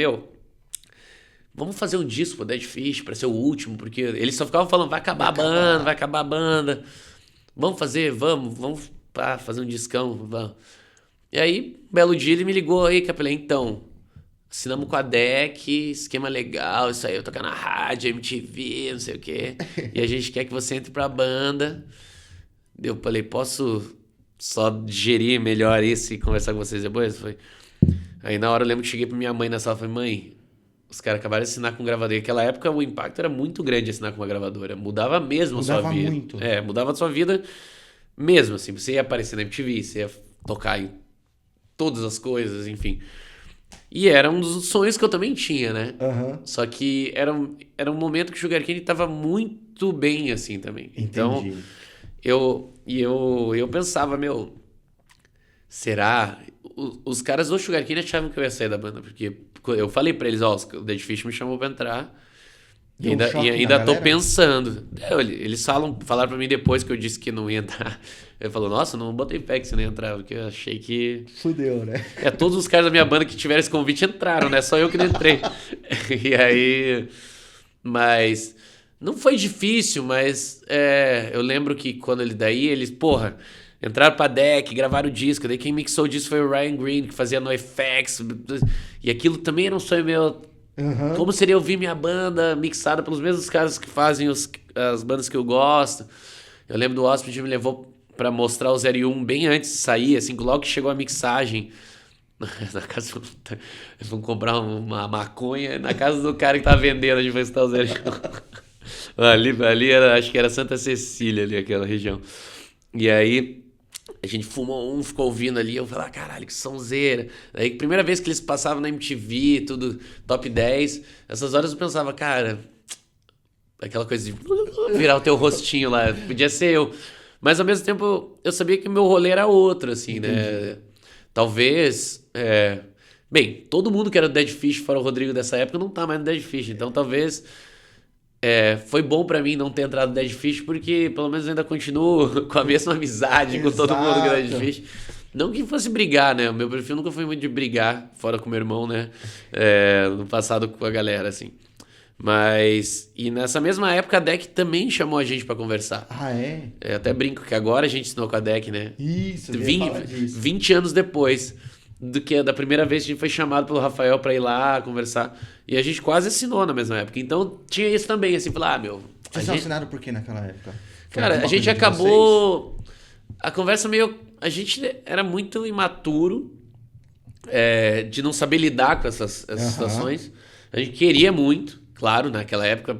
Speaker 2: vamos fazer um disco pro Dead Fish pra ser o último, porque eles só ficavam falando, vai acabar a banda, vai acabar a banda. Vamos fazer, vamos fazer um discão, vamos. E aí, belo dia, ele me ligou aí, que eu falei, então, assinamos com a DEC, esquema legal, isso aí, eu tocar na rádio, MTV, não sei o quê. E a gente quer que você entre pra banda. Eu falei, posso só digerir melhor isso e conversar com vocês depois? Foi. Aí na hora eu lembro que cheguei pra minha mãe na sala e falei, mãe, os caras acabaram de assinar com gravadora. Naquela época o impacto era muito grande assinar com uma gravadora. Mudava mesmo a sua vida.
Speaker 1: Muito.
Speaker 2: Mudava a sua vida mesmo, assim. Você ia aparecer na MTV, você ia tocar em todas as coisas, enfim. E era um dos sonhos que eu também tinha, né? Só que era um momento que o Sugar Cane tava muito bem, assim, também.
Speaker 1: Entendi.
Speaker 2: Então, eu pensava, será? Os caras do Sugar Cane achavam que eu ia sair da banda, porque eu falei pra eles, o Dead Fish me chamou pra entrar. E ainda tô pensando. Eles falaram pra mim depois que eu disse que não ia entrar. Ele falou, nossa, não botei fé que você não ia entrar, porque eu achei que...
Speaker 1: Fudeu, né?
Speaker 2: Todos os caras da minha banda que tiveram esse convite entraram, né? Só eu que não entrei. E aí... Mas... Não foi difícil, mas... eu lembro que quando eles... Porra, entraram pra deck, gravaram o disco. Daí quem mixou o disco foi o Ryan Green, que fazia NoFX. E aquilo também era um sonho meu... Como seria ouvir minha banda mixada pelos mesmos caras que fazem as bandas que eu gosto. Eu lembro do hóspede me levou pra mostrar o 01 bem antes de sair, assim, logo que chegou a mixagem. Na casa... Vamos comprar uma maconha na casa do cara que tava vendendo, a gente vai estar o 01. ali era, acho que era Santa Cecília, ali, aquela região. E aí... A gente fumou ficou ouvindo ali, eu falei, caralho, que sonzeira. Aí, primeira vez que eles passavam na MTV, tudo top 10, essas horas eu pensava, cara, aquela coisa de virar o teu rostinho lá, podia ser eu. Mas ao mesmo tempo, eu sabia que meu rolê era outro, assim, né? Talvez, bem, todo mundo que era do Dead Fish, fora o Rodrigo dessa época, não tá mais no Dead Fish, então talvez... foi bom pra mim não ter entrado no Dead Fish, porque pelo menos eu ainda continuo com a mesma amizade com todo mundo que é Dead Fish. Não que fosse brigar, né? O meu perfil nunca foi muito de brigar, fora com o meu irmão, né? No passado com a galera, assim. Mas... E nessa mesma época a DEC também chamou a gente pra conversar.
Speaker 1: Ah, é?
Speaker 2: Eu até brinco que agora a gente assinou com a DEC, né?
Speaker 1: Isso,
Speaker 2: 20 anos depois do que da primeira vez que a gente foi chamado pelo Rafael pra ir lá conversar. E a gente quase assinou na mesma época. Então tinha isso também, assim, falar,
Speaker 1: Vocês assinaram por quê naquela época?
Speaker 2: Cara, a gente acabou... A conversa meio... A gente era muito imaturo de não saber lidar com essas situações. A gente queria muito, claro, naquela época,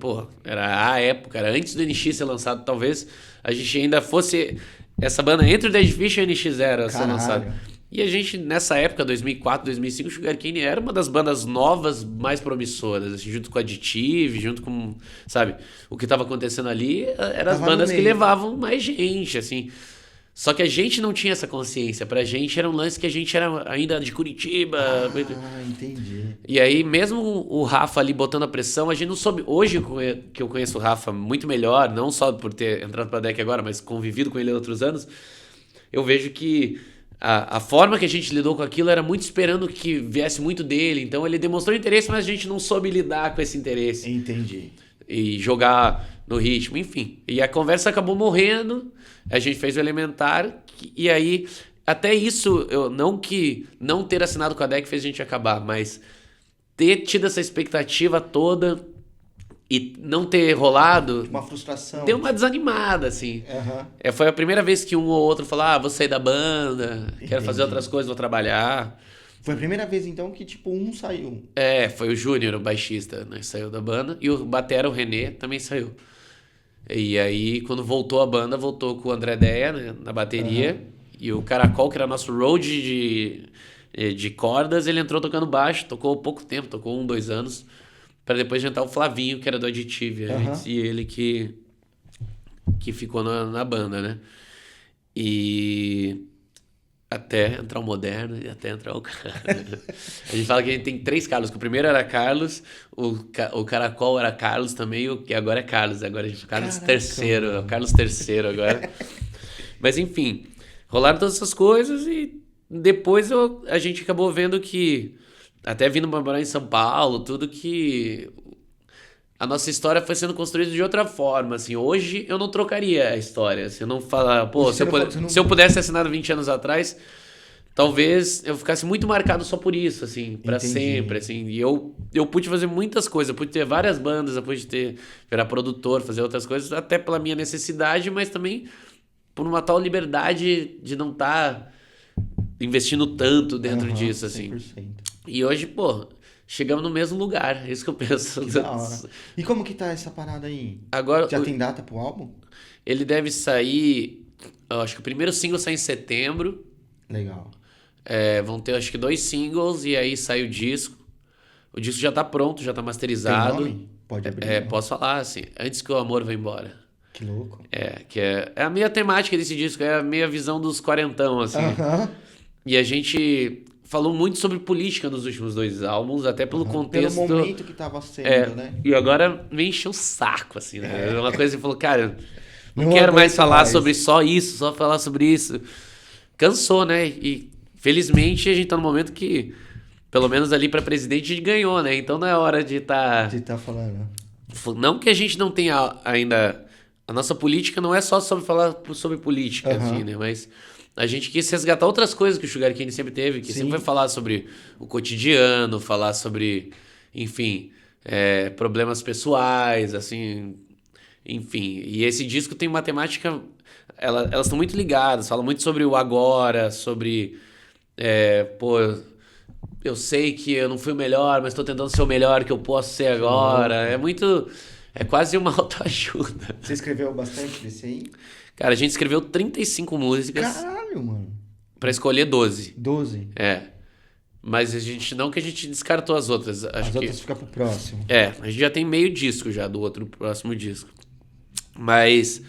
Speaker 2: era a época, era antes do NX ser lançado, talvez a gente ainda fosse essa banda entre o Dead Fish e o NX0 a ser lançado. E a gente, nessa época, 2004, 2005, o Sugar Cane era uma das bandas novas mais promissoras, assim, junto com a Additive, junto com, sabe, o que estava acontecendo ali, eram as bandas que levavam mais gente, assim. Só que a gente não tinha essa consciência. Pra gente era um lance que a gente era ainda de Curitiba.
Speaker 1: Entendi.
Speaker 2: E aí, mesmo o Rafa ali botando a pressão, a gente não soube. Hoje que eu conheço o Rafa muito melhor, não só por ter entrado pra DEC agora, mas convivido com ele há outros anos, eu vejo que a forma que a gente lidou com aquilo era muito esperando que viesse muito dele. Então ele demonstrou interesse, mas a gente não soube lidar com esse interesse.
Speaker 1: Entendi.
Speaker 2: E jogar no ritmo, enfim. E a conversa acabou morrendo, a gente fez o Elementar, e aí, até isso, não ter assinado com a DEC fez a gente acabar, mas ter tido essa expectativa toda e não ter rolado...
Speaker 1: Uma frustração.
Speaker 2: Deu uma desanimada, assim. Foi a primeira vez que um ou outro falou, vou sair da banda, quero fazer outras coisas, vou trabalhar...
Speaker 1: Foi a primeira vez, então, que, tipo, um saiu.
Speaker 2: Foi o Júnior, o baixista, né? Saiu da banda. E o batera, o René, também saiu. E aí, quando voltou a banda, voltou com o André Deia, né? Na bateria. E o Caracol, que era nosso road de cordas, ele entrou tocando baixo. Tocou pouco tempo, tocou 1-2 anos. Pra depois entrar o Flavinho, que era do Additive. E ele que ficou na banda, né? E... Até entrar o Moderno e até entrar o cara. A gente fala que a gente tem 3 Carlos, que o primeiro era Carlos, o Caracol era Carlos também, e agora é Carlos. Agora a gente Carlos III, o Carlos III agora. Mas enfim, rolaram todas essas coisas e depois a gente acabou vendo que, até vindo pra morar em São Paulo, tudo que a nossa história foi sendo construída de outra forma, assim. Hoje eu não trocaria a história. Se eu não falar, pô,
Speaker 1: Hoje você não-
Speaker 2: se eu pudesse ter assinado 20 anos atrás, talvez eu ficasse muito marcado só por isso, assim, pra
Speaker 1: Entendi.
Speaker 2: sempre, assim. E eu pude fazer muitas coisas, eu pude ter várias bandas, eu pude virar produtor, fazer outras coisas, até pela minha necessidade, mas também por uma tal liberdade de não estar investindo tanto dentro
Speaker 1: Aham,
Speaker 2: disso, assim.
Speaker 1: 100%.
Speaker 2: E hoje, pô, chegamos no mesmo lugar, é isso que eu penso.
Speaker 1: Que da hora. E como que tá essa parada aí?
Speaker 2: Agora,
Speaker 1: Já tem data pro álbum?
Speaker 2: ele deve sair, eu acho que o primeiro single sai em setembro.
Speaker 1: Legal.
Speaker 2: Vão ter acho que 2 singles e aí sai o disco. O disco já tá pronto, já tá
Speaker 1: Tem
Speaker 2: masterizado.
Speaker 1: nome? Pode abrir. Né?
Speaker 2: Posso falar assim, Antes que o Amor Vá Embora.
Speaker 1: Que louco.
Speaker 2: Que é a minha temática desse disco, é a minha visão dos quarentão, assim.
Speaker 1: Aham.
Speaker 2: E a gente falou muito sobre política nos últimos 2 álbuns, até pelo contexto.
Speaker 1: Pelo momento que tava sendo, né?
Speaker 2: E agora me encheu o saco, assim, né? É uma coisa que falou, cara, não
Speaker 1: Não
Speaker 2: quero mais
Speaker 1: aguento
Speaker 2: falar
Speaker 1: mais.
Speaker 2: sobre só isso, só falar sobre isso. Cansou, né? E felizmente a gente tá no momento que, pelo menos ali pra presidente, a gente ganhou, né? Então não é hora de estar.
Speaker 1: De tá falando.
Speaker 2: Não que a gente não tenha ainda. A nossa política não é só sobre falar sobre política,
Speaker 1: Aham.
Speaker 2: assim, né? Mas a gente quis resgatar outras coisas que o Sugar Cane sempre teve, que
Speaker 1: Sim.
Speaker 2: sempre foi falar sobre o cotidiano, falar sobre, enfim, problemas pessoais, assim, enfim. E esse disco tem uma temática. Elas estão muito ligadas, falam muito sobre o agora, sobre. Pô, eu sei que eu não fui o melhor, mas estou tentando ser o melhor que eu posso ser agora. É muito. É quase uma autoajuda.
Speaker 1: Você escreveu bastante desse aí?
Speaker 2: Cara, a gente escreveu 35 músicas
Speaker 1: Caralho, mano.
Speaker 2: pra escolher 12.
Speaker 1: 12.
Speaker 2: Mas a gente não que a gente descartou as outras. Acho
Speaker 1: As
Speaker 2: que
Speaker 1: outras ficam pro próximo.
Speaker 2: a gente já tem meio disco já do outro próximo disco. Mas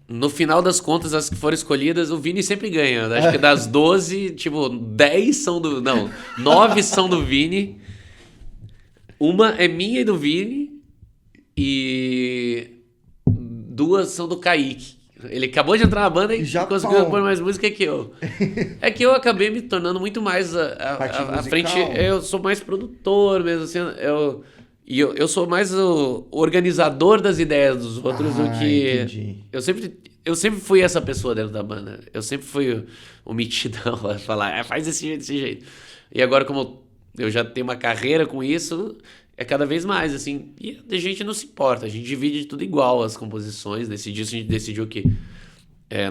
Speaker 2: no final das contas, as que foram escolhidas, o Vini sempre ganha. Acho que das 12, tipo, 10 são do. Não, 9 são do Vini. Uma é minha e do Vini. E 2 são do Kaique. Ele acabou de entrar na banda e
Speaker 1: Já
Speaker 2: conseguiu
Speaker 1: pau.
Speaker 2: pôr mais música que eu. É que eu acabei me tornando muito mais
Speaker 1: Parte
Speaker 2: à
Speaker 1: musical.
Speaker 2: frente. Eu sou mais produtor mesmo, assim. Eu sou mais o organizador das ideias dos outros do que.
Speaker 1: Entendi.
Speaker 2: Eu sempre fui essa pessoa dentro da banda. Eu sempre fui o mitidão a falar, faz desse jeito. E agora, como eu já tenho uma carreira com isso, é cada vez mais, assim. E a gente não se importa, a gente divide tudo igual as composições. Nesse disco a gente decidiu que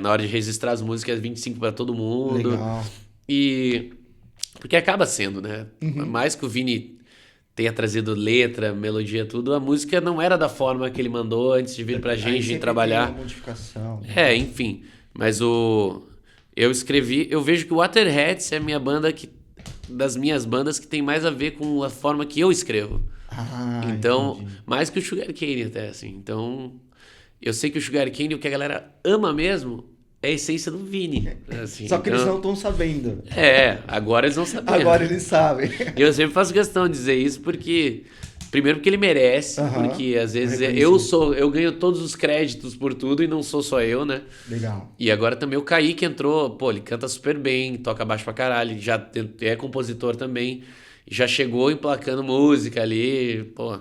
Speaker 2: na hora de registrar as músicas, 25 para todo mundo.
Speaker 1: Legal.
Speaker 2: E. Porque acaba sendo, né? Mais que o Vini tenha trazido letra, melodia, tudo, a música não era da forma que ele mandou antes de vir pra
Speaker 1: Aí
Speaker 2: gente
Speaker 1: sempre
Speaker 2: trabalhar.
Speaker 1: tem uma modificação. Né?
Speaker 2: Enfim. Mas eu escrevi. Eu vejo que o Waterheads é a minha banda das minhas bandas que tem mais a ver com a forma que eu escrevo. Então,
Speaker 1: Entendi.
Speaker 2: mais que o Sugar Cane até, assim. Então, eu sei que o Sugar Cane, o que a galera ama mesmo, é a essência do Vini. Assim.
Speaker 1: Só que eles
Speaker 2: Então,
Speaker 1: não estão sabendo.
Speaker 2: agora eles vão saber.
Speaker 1: Agora eles sabem.
Speaker 2: E eu sempre faço questão de dizer isso porque... Primeiro porque ele merece,
Speaker 1: Aham.
Speaker 2: porque às vezes
Speaker 1: Reconhecido.
Speaker 2: eu ganho todos os créditos por tudo e não sou só eu, né?
Speaker 1: Legal.
Speaker 2: E agora também o Kaique entrou, pô, ele canta super bem, toca baixo pra caralho, ele já compositor também, já chegou emplacando música ali, pô.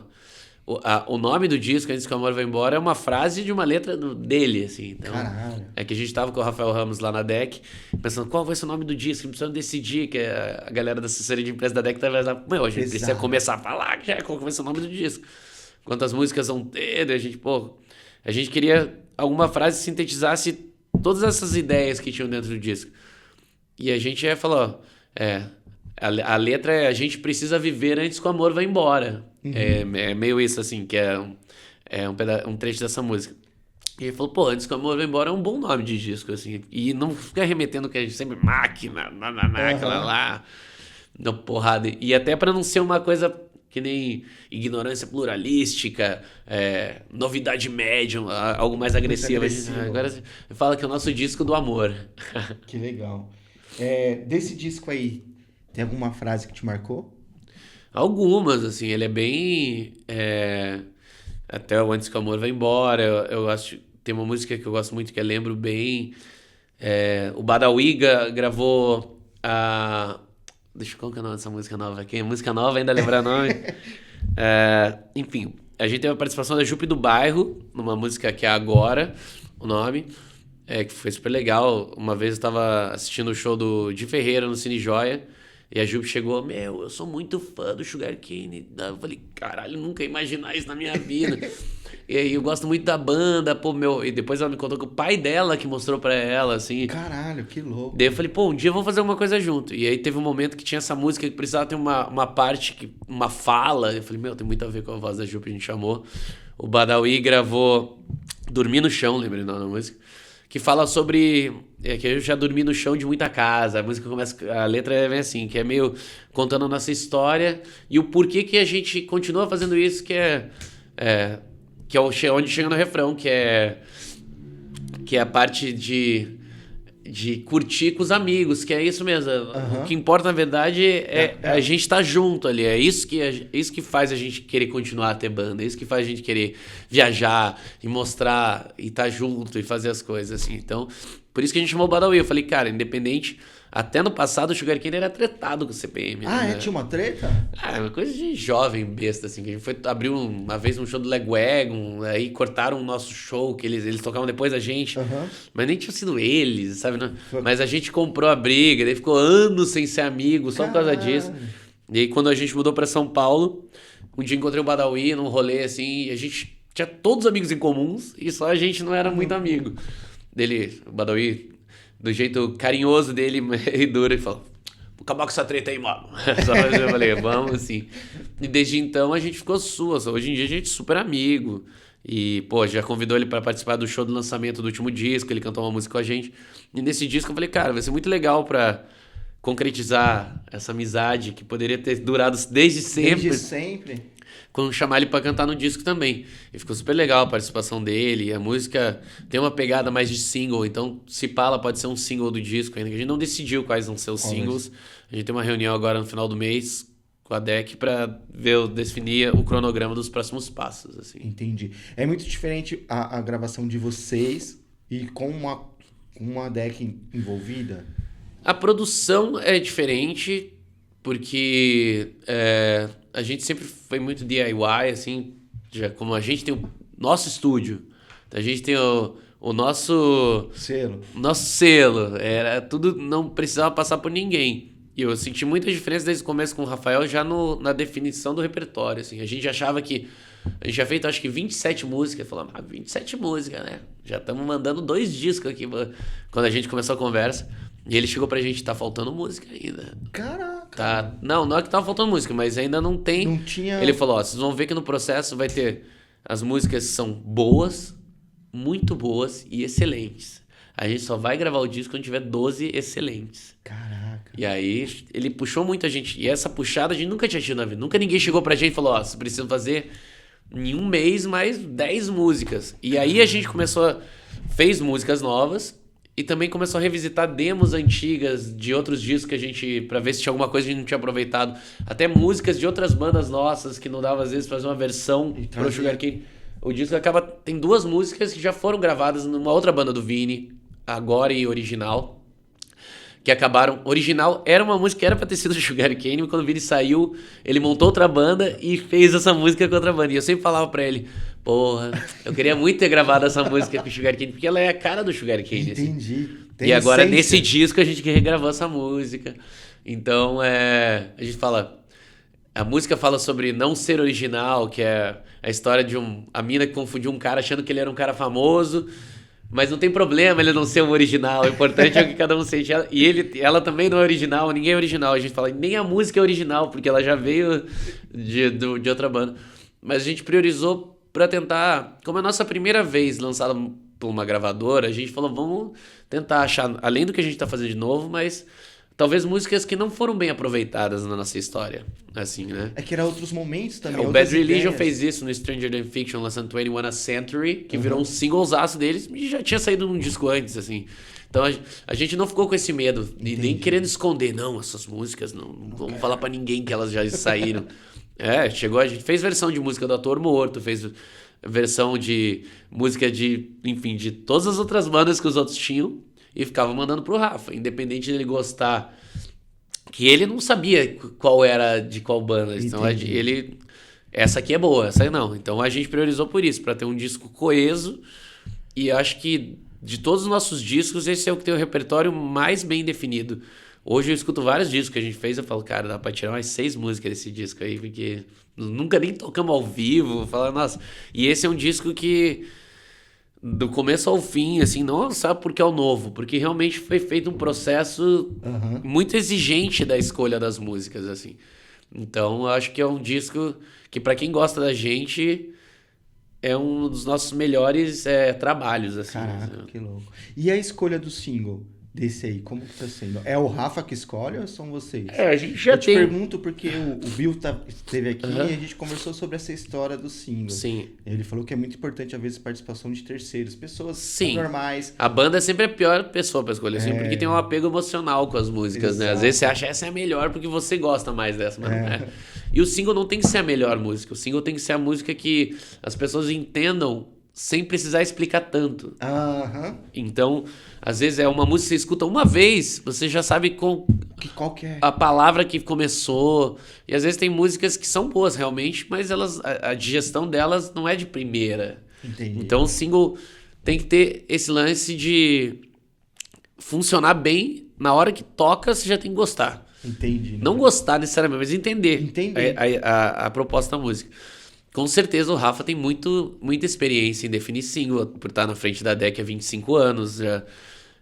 Speaker 2: O nome do disco, Antes que o Amor Vá Embora, é uma frase de uma letra dele, assim. Então,
Speaker 1: Caralho.
Speaker 2: é que a gente tava com o Rafael Ramos lá na DEC, pensando qual vai ser o nome do disco, precisamos decidir, que a galera da assessoria de imprensa da DEC tava lá, meu, a gente precisa
Speaker 1: Pesado.
Speaker 2: começar a falar qual vai ser o nome do disco. Quantas músicas vão ter, a gente queria alguma frase que sintetizasse todas essas ideias que tinham dentro do disco. E a gente falou, a letra é: a gente precisa viver antes que o amor vá embora. É meio isso, assim, que é um trecho dessa música. E ele falou, pô, Antes que o Amor Vá Embora é um bom nome de disco, assim. E não fica remetendo que a gente sempre máquina, aquela lá, na porrada. E até pra não ser uma coisa que nem ignorância pluralística, novidade médium, algo mais agressivo.
Speaker 1: agressivo.
Speaker 2: Agora fala que é o nosso disco do amor.
Speaker 1: Que legal. Desse disco aí, tem alguma frase que te marcou?
Speaker 2: Algumas, assim, ele é bem... até o Antes que o Amor Vá Embora, eu acho... Tem uma música que eu gosto muito, que é Lembro Bem. O Badawi gravou Qual que é o nome dessa música nova aqui? Música nova, ainda lembrar nome. Enfim, a gente teve a participação da Jupe do Bairro, numa música que é Agora, o nome, que foi super legal. Uma vez eu tava assistindo o show do Di Ferreira no Cine Joia, e a Jupe chegou, eu sou muito fã do Sugarcane. Eu falei, caralho, nunca ia imaginar isso na minha vida. E aí eu gosto muito da banda, e depois ela me contou que o pai dela que mostrou pra ela, assim.
Speaker 1: Caralho, que louco.
Speaker 2: Daí eu falei, um dia vamos fazer alguma coisa junto. E aí teve um momento que tinha essa música que precisava ter uma parte, uma fala. Eu falei, tem muito a ver com a voz da Jupe, a gente chamou. O Badawi gravou Dormir no Chão, lembrei da música, que fala sobre que eu já dormi no chão de muita casa. A música começa, a letra é bem assim, que é meio contando a nossa história e o porquê que a gente continua fazendo isso, que é onde chega no refrão, que é a parte de curtir com os amigos, que é isso mesmo. O que importa, na verdade, é a gente estar junto ali. É isso que faz a gente querer continuar a ter banda. É isso que faz a gente querer viajar e mostrar e estar junto e fazer as coisas, assim. Então, por isso que a gente chamou o Badawi. Eu falei, cara, independente... Até no passado o Sugarcane era tretado com o CPM.
Speaker 1: Né? Tinha uma treta?
Speaker 2: Uma coisa de jovem besta, assim. Que a gente abriu uma vez um show do Legwagon, aí cortaram o nosso show, que eles tocavam depois da gente. Mas nem tinha sido eles, sabe? Não? Mas a gente comprou a briga, daí ficou anos sem ser amigo, só por causa disso. E aí quando a gente mudou pra São Paulo, um dia encontrei o Badawi num rolê, assim, e a gente tinha todos os amigos em comuns, e só a gente não era muito amigo. O Badawi... do jeito carinhoso dele e duro, ele falou, vou acabar com essa treta aí, mano. Só eu falei, vamos assim. E desde então a gente ficou hoje em dia a gente é super amigo. E, já convidou ele pra participar do show do lançamento do último disco, ele cantou uma música com a gente. E nesse disco eu falei, cara, vai ser muito legal pra concretizar essa amizade que poderia ter durado desde sempre.
Speaker 1: Desde sempre.
Speaker 2: Quando chamar ele pra cantar no disco também. E ficou super legal a participação dele. A música tem uma pegada mais de single, então se pá, ela pode ser um single do disco ainda. A gente não decidiu quais vão ser os singles. A gente tem uma reunião agora no final do mês com a DEC pra definir o cronograma dos próximos passos, assim.
Speaker 1: Entendi. É muito diferente a gravação de vocês e com uma DEC envolvida?
Speaker 2: A produção é diferente, porque a gente sempre foi muito DIY, assim, como a gente tem o nosso estúdio, a gente tem o nosso
Speaker 1: selo.
Speaker 2: Nosso selo. Era tudo, não precisava passar por ninguém. E eu senti muita diferença desde o começo com o Rafael, já na definição do repertório, assim. A gente achava que... A gente já fez, acho que 27 músicas. Falamos, 27 músicas, né? Já estamos mandando 2 discos aqui. Quando a gente começou a conversa. E ele chegou pra gente, tá faltando música ainda.
Speaker 1: Caraca.
Speaker 2: Não é que tava faltando música, mas ainda não tem.
Speaker 1: Não tinha...
Speaker 2: Ele falou, vocês vão ver que no processo vai ter... As músicas são boas, muito boas e excelentes. A gente só vai gravar o disco quando tiver 12 excelentes.
Speaker 1: Caraca.
Speaker 2: E aí ele puxou muita gente. E essa puxada a gente nunca tinha tido na vida. Nunca ninguém chegou pra gente e falou, vocês precisam fazer em um mês mais 10 músicas. E aí a gente fez músicas novas e também começou a revisitar demos antigas de outros discos que a gente, pra ver se tinha alguma coisa que a gente não tinha aproveitado. Até músicas de outras bandas nossas que não dava às vezes fazer uma versão pro Sugarcane. O disco tem 2 músicas que já foram gravadas numa outra banda do Vini, Agora e Original, que acabaram... Original era uma música que era pra ter sido do Sugarcane, mas quando o Vini saiu, ele montou outra banda e fez essa música com outra banda. E eu sempre falava pra ele, eu queria muito ter gravado essa música com o Sugarcane, porque ela é a cara do Sugarcane.
Speaker 1: Entendi.
Speaker 2: Assim. E agora, nesse disco, a gente regravou essa música. Então, a gente fala... A música fala sobre não ser original, que é a história de a mina que confundiu um cara achando que ele era um cara famoso... Mas não tem problema ele não ser um original. O importante é o que cada um sente. E ela também não é original, ninguém é original. A gente fala, nem a música é original, porque ela já veio de outra banda. Mas a gente priorizou pra tentar... Como é a nossa primeira vez lançada por uma gravadora, a gente falou, vamos tentar achar, além do que a gente tá fazendo de novo, mas... Talvez músicas que não foram bem aproveitadas na nossa história, assim, né?
Speaker 1: É que eram outros momentos também.
Speaker 2: O Bad Religion fez isso no Stranger Than Fiction, lançando 21 a Century, que virou um singlezaço deles e já tinha saído num disco antes, assim. Então a gente não ficou com esse medo, nem querendo esconder. Não, essas músicas, não vamos falar pra ninguém que elas já saíram. A gente fez versão de música do Ator Morto, fez versão de música de todas as outras bandas que os outros tinham. E ficava mandando pro Rafa. Independente dele gostar que ele não sabia qual era de qual banda. Então
Speaker 1: Entendi.
Speaker 2: ele... Essa aqui é boa, essa aí não. Então a gente priorizou por isso, pra ter um disco coeso. E acho que de todos os nossos discos, esse é o que tem o repertório mais bem definido. Hoje eu escuto vários discos que a gente fez, eu falo, cara, dá pra tirar umas 6 músicas desse disco aí, porque nunca nem tocamos ao vivo. Falo, nossa. E esse é um disco que, do começo ao fim, assim, não só porque é o novo, porque realmente foi feito um processo
Speaker 1: Aham.
Speaker 2: muito exigente da escolha das músicas, assim. Então, eu acho que é um disco que, pra quem gosta da gente, é um dos nossos melhores trabalhos, assim.
Speaker 1: Caraca, que louco. E a escolha do single desse aí, como que tá sendo? É o Rafa que escolhe ou são vocês?
Speaker 2: A gente já
Speaker 1: Eu te
Speaker 2: tem.
Speaker 1: pergunto porque o Bill esteve aqui
Speaker 2: Aham.
Speaker 1: e a gente conversou sobre essa história do single.
Speaker 2: Sim.
Speaker 1: Ele falou que é muito importante, às vezes, a participação de terceiros, pessoas
Speaker 2: Sim.
Speaker 1: normais.
Speaker 2: A banda é sempre a pior pessoa pra escolher, assim, porque tem um apego emocional com as músicas, né? Às
Speaker 1: Exato.
Speaker 2: vezes você acha essa é a melhor porque você gosta mais dessa, mas não é. E o single não tem que ser a melhor música. O single tem que ser a música que as pessoas entendam sem precisar explicar tanto.
Speaker 1: Aham.
Speaker 2: Então, às vezes é uma música que você escuta uma vez, você já sabe
Speaker 1: Qual que é?
Speaker 2: a palavra que começou. E às vezes tem músicas que são boas realmente, mas a digestão delas não é de primeira.
Speaker 1: Entendi.
Speaker 2: Então o single tem que ter esse lance de funcionar bem na hora que toca, você já tem que gostar.
Speaker 1: Entendi.
Speaker 2: Não gostar necessariamente, mas entender
Speaker 1: Entender.
Speaker 2: a proposta da música. Com certeza o Rafa tem muita experiência em definir single, por estar na frente da DEC há 25 anos, já,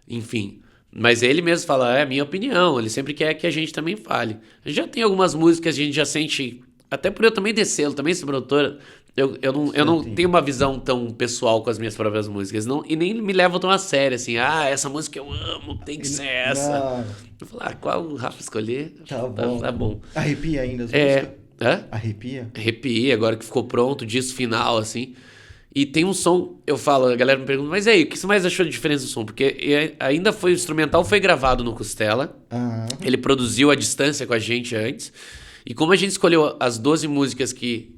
Speaker 2: enfim. Mas ele mesmo fala, é a minha opinião, ele sempre quer que a gente também fale. A gente já tem algumas músicas que a gente já sente, até por eu também descer, também ser produtor, eu não tenho uma visão tão pessoal com as minhas próprias músicas, não, e nem me levo tão a sério, assim, essa música eu amo, tem que ser essa.
Speaker 1: Não,
Speaker 2: Eu falo, qual o Rafa escolher?
Speaker 1: tá bom.
Speaker 2: Bom.
Speaker 1: Arrepia ainda as músicas?
Speaker 2: Hã?
Speaker 1: Arrepia?
Speaker 2: Arrepiei agora que ficou pronto, disco final, assim. E tem um som, eu falo, a galera me pergunta, mas aí, o que você mais achou de diferença do som? Porque ainda foi, o instrumental foi gravado no Costela,
Speaker 1: Aham.
Speaker 2: ele produziu a distância com a gente antes, e como a gente escolheu as 12 músicas que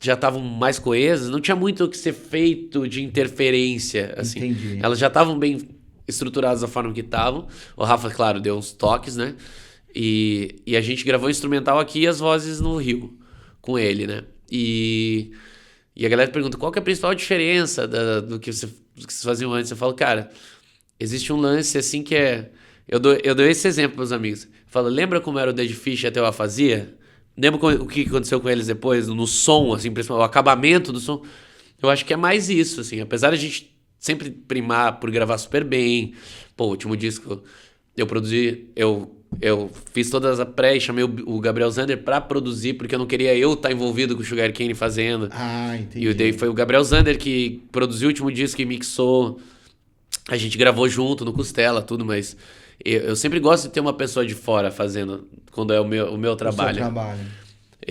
Speaker 2: já estavam mais coesas, não tinha muito o que ser feito de interferência, assim.
Speaker 1: Entendi.
Speaker 2: Elas já estavam bem estruturadas da forma que estavam. O Rafa, claro, deu uns toques, né? E a gente gravou o instrumental aqui e as vozes no Rio, com ele, né? E a galera pergunta, qual que é a principal diferença do que vocês faziam antes? Eu falo, cara, existe um lance assim que é... Eu dou esse exemplo, meus amigos. Eu falo, lembra como era o Dead Fish até o Afasia? Lembra o que aconteceu com eles depois, no som, assim, principalmente, o acabamento do som? Eu acho que é mais isso, assim. Apesar de a gente sempre primar por gravar super bem. Pô, o último disco eu produzi, eu fiz todas as pré e chamei o Gabriel Zander pra produzir, porque eu não queria eu estar envolvido com o Sugar Cane fazendo.
Speaker 1: Entendi.
Speaker 2: E daí foi o Gabriel Zander que produziu o último disco e mixou. A gente gravou junto no Costela, tudo, mas eu sempre gosto de ter uma pessoa de fora fazendo, quando é o meu
Speaker 1: O seu
Speaker 2: trabalho.
Speaker 1: trabalho.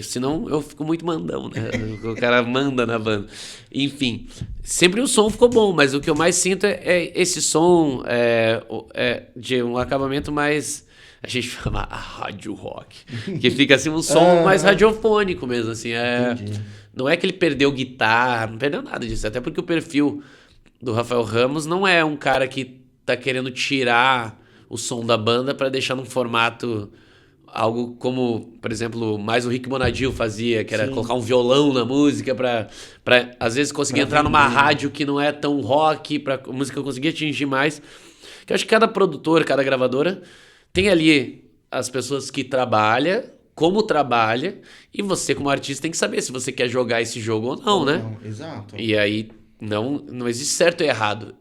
Speaker 2: Senão eu fico muito mandão, né? O cara manda na banda. Enfim, sempre o som ficou bom, mas o que eu mais sinto é esse som de um acabamento mais... A gente chama a rádio rock. Que fica assim um som mais radiofônico mesmo, assim.
Speaker 1: Entendi.
Speaker 2: Não é que ele perdeu guitarra, não perdeu nada disso. Até porque o perfil do Rafael Ramos não é um cara que tá querendo tirar o som da banda pra deixar num formato... Algo como, por exemplo, mais o Rick Bonadio fazia, que era
Speaker 1: Sim.
Speaker 2: colocar um violão na música pra às vezes conseguir
Speaker 1: Pra
Speaker 2: entrar numa
Speaker 1: vender.
Speaker 2: rádio que não é tão rock, pra música conseguir atingir mais. Que eu acho que cada produtor, cada gravadora tem ali as pessoas que trabalham, como trabalha, e você como artista tem que saber se você quer jogar esse jogo ou não, né?
Speaker 1: Não, exato.
Speaker 2: E aí não existe certo e errado.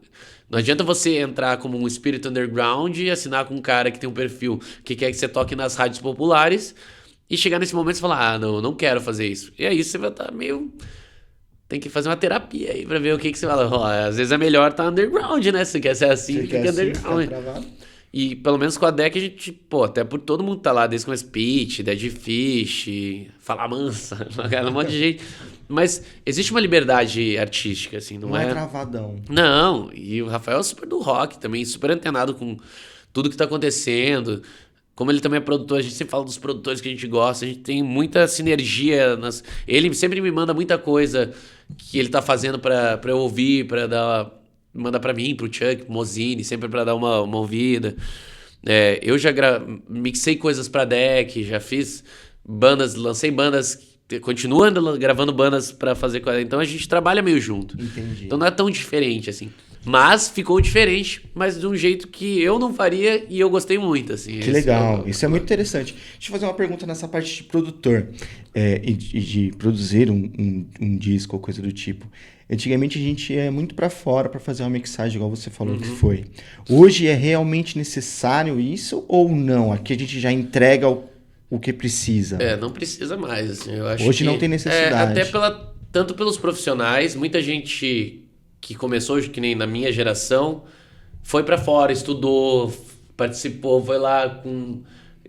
Speaker 2: Não adianta você entrar como um espírito underground e assinar com um cara que tem um perfil que quer que você toque nas rádios populares e chegar nesse momento e falar, não quero fazer isso. E aí você vai estar meio... Tem que fazer uma terapia aí pra ver o que você fala. Ó, às vezes é melhor estar underground, né? Se você quer ser assim,
Speaker 1: Você
Speaker 2: fica
Speaker 1: quer assim,
Speaker 2: underground.
Speaker 1: ficar travado?
Speaker 2: E pelo menos com a DEC a gente, pô, até por todo mundo tá lá, desde o começo, Pitch, Dead Fish, Fala Mansa, um monte de gente. Mas existe uma liberdade artística, assim, não
Speaker 1: Não é
Speaker 2: é...
Speaker 1: travadão.
Speaker 2: Não, e o Rafael é super do rock também, super antenado com tudo que tá acontecendo. Como ele também é produtor, a gente sempre fala dos produtores que a gente gosta, a gente tem muita sinergia. Ele sempre me manda muita coisa que ele tá fazendo pra eu ouvir, manda pra mim, pro Chuck, pro Mozini, sempre pra dar uma ouvida. Eu já mixei coisas pra deck, já fiz bandas, lancei bandas, continuando gravando bandas pra fazer coisa. Então a gente trabalha meio junto.
Speaker 1: Entendi.
Speaker 2: Então não é tão diferente assim. Mas ficou diferente, mas de um jeito que eu não faria e eu gostei muito, assim.
Speaker 1: Que legal, isso é muito interessante. Deixa eu fazer uma pergunta nessa parte de produtor e de produzir um disco ou coisa do tipo. Antigamente a gente ia muito pra fora pra fazer uma mixagem, igual você falou que foi. Hoje é realmente necessário isso ou não? Aqui a gente já entrega o que precisa.
Speaker 2: Não precisa mais, assim. Eu acho
Speaker 1: Hoje
Speaker 2: que,
Speaker 1: não tem necessidade.
Speaker 2: até tanto pelos profissionais, muita gente que começou, que nem na minha geração, foi pra fora, estudou, participou, foi lá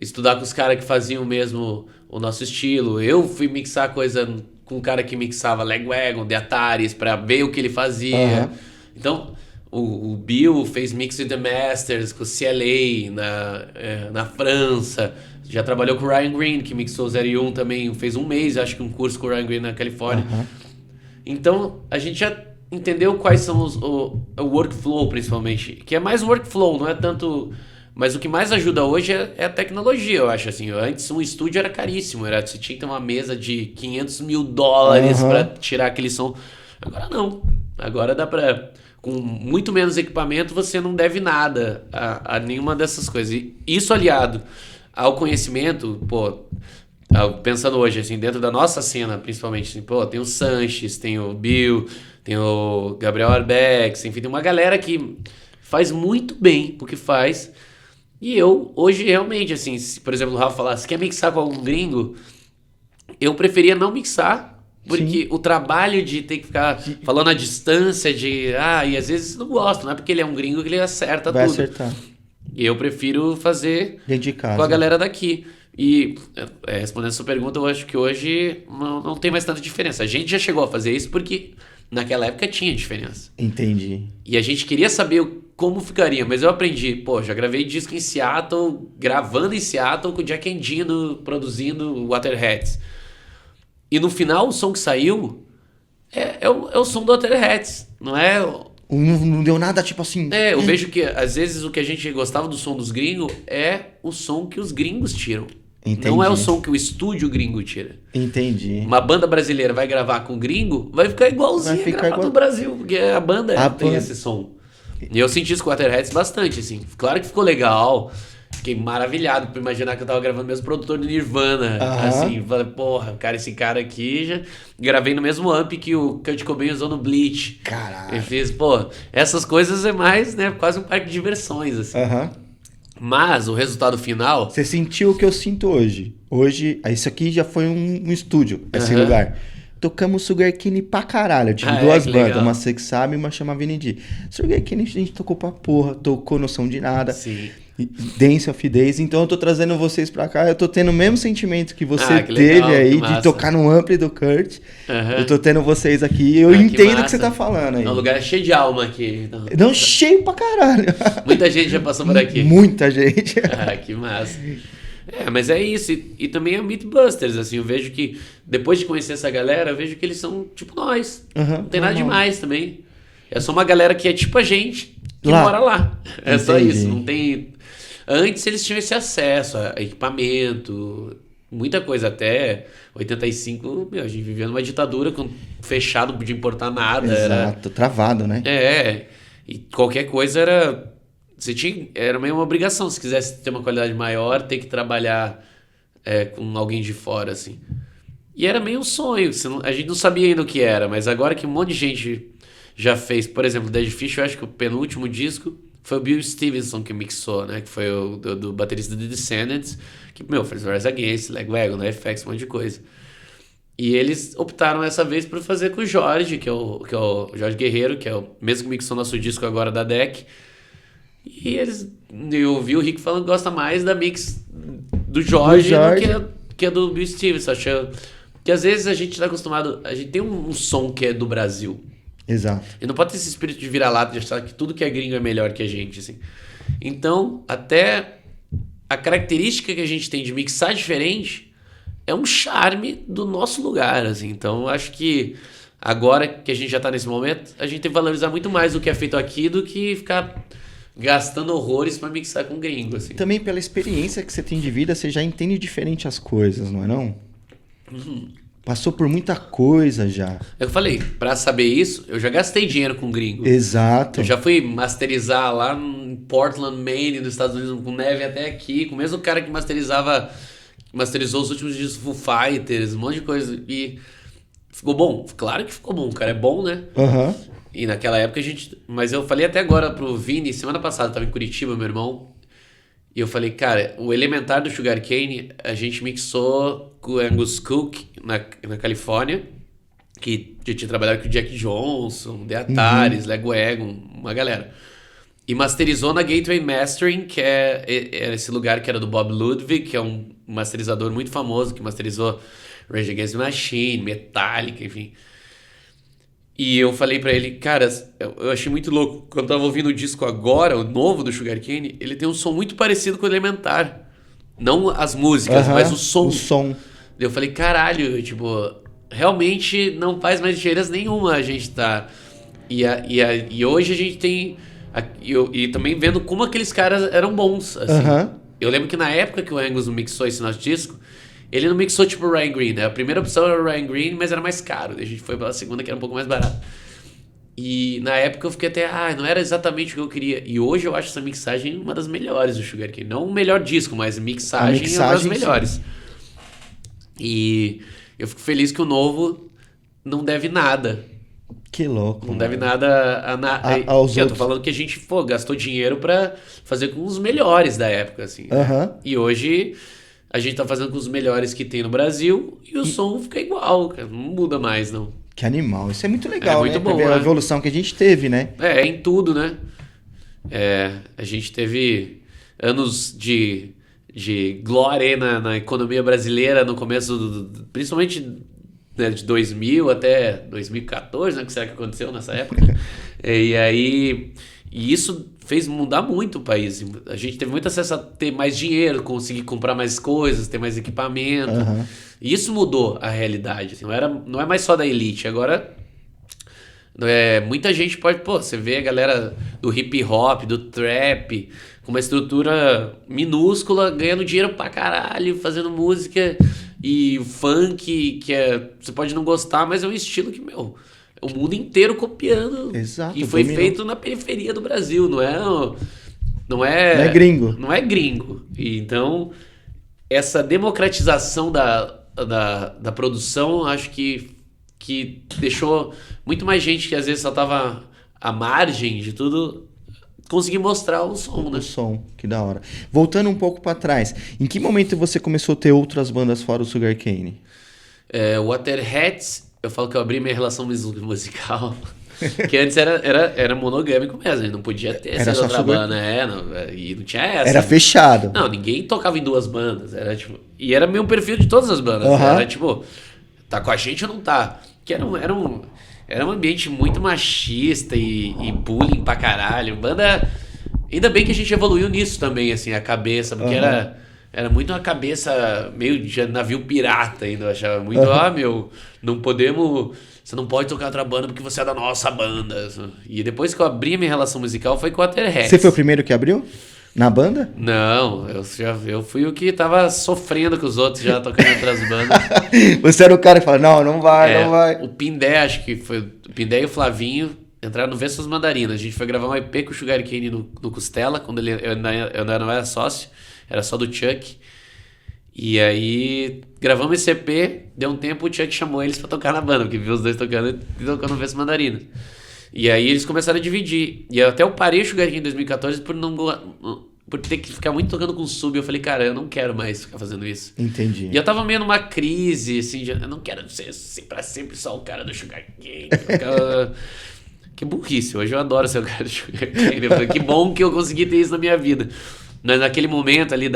Speaker 2: estudar com os caras que faziam mesmo o nosso estilo. Eu fui mixar coisa com um cara que mixava Lagwagon, de Ataris, pra ver o que ele fazia. Então, o Bill fez Mix with the Masters com o CLA na França. Já trabalhou com o Ryan Green, que mixou o 01 também, fez um mês, acho que um curso com o Ryan Green na Califórnia. Então, a gente já entendeu quais são o workflow, principalmente. Que é mais workflow, não é tanto... Mas o que mais ajuda hoje é a tecnologia, eu acho, assim. Antes, um estúdio era caríssimo. Você tinha que ter uma mesa de $500 mil pra tirar aquele som. Agora não. Agora dá pra... Com muito menos equipamento, você não deve nada a nenhuma dessas coisas. E isso aliado ao conhecimento, pensando hoje, assim, dentro da nossa cena, principalmente, assim, tem o Sanches, tem o Bill, tem o Gabriel Arbex, enfim, tem uma galera que faz muito bem o que faz. E eu, hoje, realmente, assim, se, por exemplo, o Rafa falasse, quer mixar com algum gringo? Eu preferia não mixar, porque o trabalho de ter que ficar falando a distância e às vezes não gosta, não é porque ele é um gringo que ele acerta
Speaker 1: Vai
Speaker 2: tudo.
Speaker 1: acertar.
Speaker 2: E eu prefiro fazer
Speaker 1: Dentro de casa.
Speaker 2: com a galera daqui. E respondendo a sua pergunta, eu acho que hoje não tem mais tanta diferença. A gente já chegou a fazer isso porque naquela época tinha diferença.
Speaker 1: Entendi.
Speaker 2: E a gente queria saber como ficaria, mas eu aprendi. Já gravei disco em Seattle, gravando em Seattle com o Jack Endino produzindo Waterheads. E no final, o som que saiu é o som do Waterheads, não é...
Speaker 1: Não deu nada, tipo assim...
Speaker 2: eu vejo que, às vezes, o que a gente gostava do som dos gringos é o som que os gringos tiram.
Speaker 1: Entendi.
Speaker 2: Não é o som que o estúdio gringo tira.
Speaker 1: Entendi.
Speaker 2: Uma banda brasileira vai gravar com gringo, vai ficar igualzinho a gravar no Brasil, porque a banda tem esse som. E eu senti isso com o Waterheads bastante, assim. Claro que ficou legal. Fiquei maravilhado por imaginar que eu tava gravando o mesmo produtor do Nirvana. Assim, falei, esse cara aqui já... Gravei no mesmo amp que o Kurt Cobain usou no Bleach.
Speaker 1: Caralho.
Speaker 2: Eu fiz, essas coisas é mais, né, quase um parque de diversões, assim. Mas o resultado final...
Speaker 1: Você sentiu o que eu sinto hoje. Hoje, isso aqui já foi um estúdio, esse lugar. Tocamos Sugar Cane pra caralho. Eu tive duas bandas, legal. Uma Você Que Sabe e uma chama Vinidi. Sugar Cane a gente tocou pra porra, tocou Noção de Nada.
Speaker 2: Sim.
Speaker 1: Dance of Days, então eu tô trazendo vocês pra cá, eu tô tendo o mesmo sentimento que você teve aí de tocar no ampli do Kurt. Eu tô tendo vocês aqui, eu entendo o que você tá falando aí.
Speaker 2: É um lugar cheio de alma aqui. Então...
Speaker 1: Não, cheio pra caralho.
Speaker 2: Muita gente já passou por aqui.
Speaker 1: Muita gente.
Speaker 2: Que massa. Mas é isso, e também é Mythbusters, assim, eu vejo que, depois de conhecer essa galera, eu vejo que eles são tipo nós, não tem nada demais também. É só uma galera que é tipo a gente, que mora lá. É só isso, não tem... Antes eles tinham esse acesso a equipamento, muita coisa, até 85, a gente vivia numa ditadura fechado, não podia importar nada.
Speaker 1: Exato, travado, né?
Speaker 2: E qualquer coisa era meio uma obrigação, se quisesse ter uma qualidade maior, ter que trabalhar com alguém de fora, assim. E era meio um sonho, a gente não sabia ainda o que era, mas agora que um monte de gente já fez, por exemplo, Dead Fish, eu acho que o penúltimo disco foi o Bill Stevenson que mixou, né? Que foi o do baterista do The Descendants, que, fez Rise Against, Lagwagon, FX, um monte de coisa. E eles optaram essa vez por fazer com o Jorge, que é o Jorge Guerreiro, que é o mesmo que mixou nosso disco agora da DEC. E eu ouvi o Rick falando que gosta mais da mix do Jorge do que a do Bill Stevenson. Que às vezes a gente tá acostumado, a gente tem um som que é do Brasil.
Speaker 1: Exato.
Speaker 2: E não pode ter esse espírito de vira-lata, de achar que tudo que é gringo é melhor que a gente, assim. Então, até a característica que a gente tem de mixar diferente é um charme do nosso lugar, assim. Então, acho que agora que a gente já tá nesse momento, a gente tem que valorizar muito mais o que é feito aqui do que ficar gastando horrores pra mixar com gringo, assim.
Speaker 1: Também pela experiência que você tem de vida, você já entende diferente as coisas, não é não? Passou por muita coisa já.
Speaker 2: Eu falei, pra saber isso, eu já gastei dinheiro com gringo.
Speaker 1: Exato.
Speaker 2: Eu já fui masterizar lá em Portland, Maine, nos Estados Unidos, com neve até aqui, com o mesmo cara que masterizou os últimos dias do Foo Fighters, um monte de coisa. E ficou bom? Claro que ficou bom, o cara é bom, né?
Speaker 1: Aham.
Speaker 2: E naquela época a gente... Mas eu falei até agora pro Vini, semana passada, eu tava em Curitiba, meu irmão, e eu falei, cara, o elementar do Sugarcane, a gente mixou com o Angus Cook na Califórnia, que já tinha trabalhado com o Jack Johnson, The Ataris, Lego Egon, uma galera. E masterizou na Gateway Mastering, que é esse lugar que era do Bob Ludwig, que é um masterizador muito famoso, que masterizou Rage Against the Machine, Metallica, enfim. E eu falei pra ele, cara, eu achei muito louco. Quando eu tava ouvindo o disco agora, o novo do Sugarcane, ele tem um som muito parecido com o Elementar. Não as músicas, mas o som.
Speaker 1: O som.
Speaker 2: Eu falei, caralho, tipo, realmente não faz mais diferença nenhuma a gente tá. E hoje a gente tem. E também vendo como aqueles caras eram bons, assim. Eu lembro que na época que o Angus mixou esse nosso disco, ele não mixou tipo o Ryan Green, né? A primeira opção era o Ryan Green, mas era mais caro. A gente foi pela segunda, que era um pouco mais barato. E na época eu fiquei até, não era exatamente o que eu queria. E hoje eu acho essa mixagem uma das melhores do Sugarcane. Não o melhor disco, mas a mixagem é uma das melhores. Sim. E eu fico feliz que o novo não deve nada.
Speaker 1: Que louco.
Speaker 2: Não deve nada
Speaker 1: aos
Speaker 2: eu tô falando que a gente gastou dinheiro pra fazer com os melhores da época, assim. E hoje a gente tá fazendo com os melhores que tem no Brasil e o som fica igual, cara. Não muda mais, não.
Speaker 1: Que animal. Isso é muito legal,
Speaker 2: muito
Speaker 1: né?
Speaker 2: bom,
Speaker 1: pra ver
Speaker 2: né?
Speaker 1: a evolução que a gente teve, né?
Speaker 2: Em tudo, né? A gente teve anos de glória aí na economia brasileira no começo, principalmente, né, de 2000 até 2014, né? O que será que aconteceu nessa época? E isso fez mudar muito o país. A gente teve muito acesso a ter mais dinheiro, conseguir comprar mais coisas, ter mais equipamento. E isso mudou a realidade. Assim, não é mais só da elite. Agora, muita gente pode... Pô, você vê a galera do hip hop, do trap, com uma estrutura minúscula, ganhando dinheiro pra caralho, fazendo música. E o funk, você pode não gostar, mas é um estilo que, o mundo inteiro copiando.
Speaker 1: Exato.
Speaker 2: E foi feito na periferia do Brasil, não é
Speaker 1: gringo.
Speaker 2: Não é gringo. E então, essa democratização da produção, acho que deixou muito mais gente que às vezes só tava à margem de tudo, conseguir mostrar o som, né?
Speaker 1: O som, que da hora. Voltando um pouco pra trás, em que momento você começou a ter outras bandas fora o Sugarcane?
Speaker 2: Waterheads, eu falo que eu abri minha relação musical, que antes era monogâmico mesmo, não podia ter essa outra banda, e não tinha essa.
Speaker 1: Era fechado.
Speaker 2: Não, ninguém tocava em duas bandas, era tipo, e era meio perfil de todas as bandas, era tipo, tá com a gente ou não tá? Que era um ambiente muito machista e bullying pra caralho, banda, ainda bem que a gente evoluiu nisso também, assim, a cabeça, porque era muito uma cabeça meio de navio pirata ainda, eu achava muito, não podemos... Você não pode tocar outra banda porque você é da nossa banda. E depois que eu abri a minha relação musical foi com o Waterheads.
Speaker 1: Você foi o primeiro que abriu? Na banda?
Speaker 2: Não, eu fui o que tava sofrendo com os outros já tocando em outras bandas.
Speaker 1: Você era o cara que falava, não vai.
Speaker 2: O Pindé, acho que foi... O Pindé e o Flavinho entraram no Vestas Mandarinas. A gente foi gravar um EP com o Sugarcane no Costela, quando eu ainda não era sócio. Era só do Chuck. E aí, gravamos esse EP, deu um tempo, o Chuck chamou eles pra tocar na banda, porque viu os dois tocando e tocando no Vestas Mandarinas. E aí eles começaram a dividir. E até eu parei o Sugarcane em 2014 por ter que ficar muito tocando com sub. Eu falei, cara, eu não quero mais ficar fazendo isso.
Speaker 1: Entendi.
Speaker 2: E eu tava meio numa crise, assim, eu não quero ser pra sempre só o cara do Sugarcane. Que burrice, hoje eu adoro ser o cara do Sugarcane. Que bom que eu consegui ter isso na minha vida. Mas naquele momento ali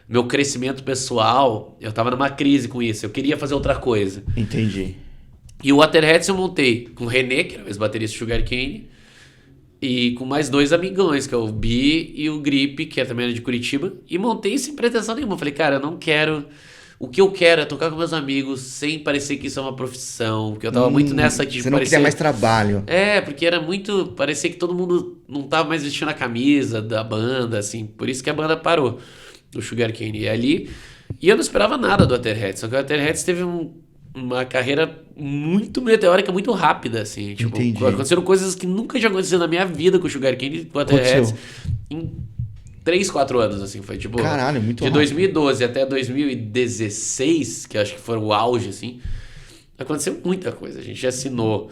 Speaker 2: meu crescimento pessoal, eu tava numa crise com isso. Eu queria fazer outra coisa.
Speaker 1: Entendi.
Speaker 2: E o Waterheads eu montei com o René, que era o ex-baterista do Sugarcane, e com mais dois amigões, que é o Bi e o Grip, que também era de Curitiba, e montei sem pretensão nenhuma. Falei, cara, eu não quero o que eu quero é tocar com meus amigos sem parecer que isso é uma profissão. Porque eu tava muito nessa de
Speaker 1: Você não queria mais trabalho.
Speaker 2: Porque era muito... Parecia que todo mundo não tava mais vestindo a camisa da banda, assim. Por isso que a banda parou, do Sugarcane. E ali... E eu não esperava nada do Waterheads. Só que o Waterheads teve uma carreira muito meteórica, muito rápida, assim. Tipo,
Speaker 1: Entendi.
Speaker 2: aconteceram coisas que nunca tinha acontecido na minha vida com o Sugarcane e com o Waterheads. Em 3, 4 anos, assim. Foi tipo...
Speaker 1: Caralho, muito
Speaker 2: de
Speaker 1: rápido.
Speaker 2: 2012 até 2016, que eu acho que foi o auge, assim, aconteceu muita coisa. A gente assinou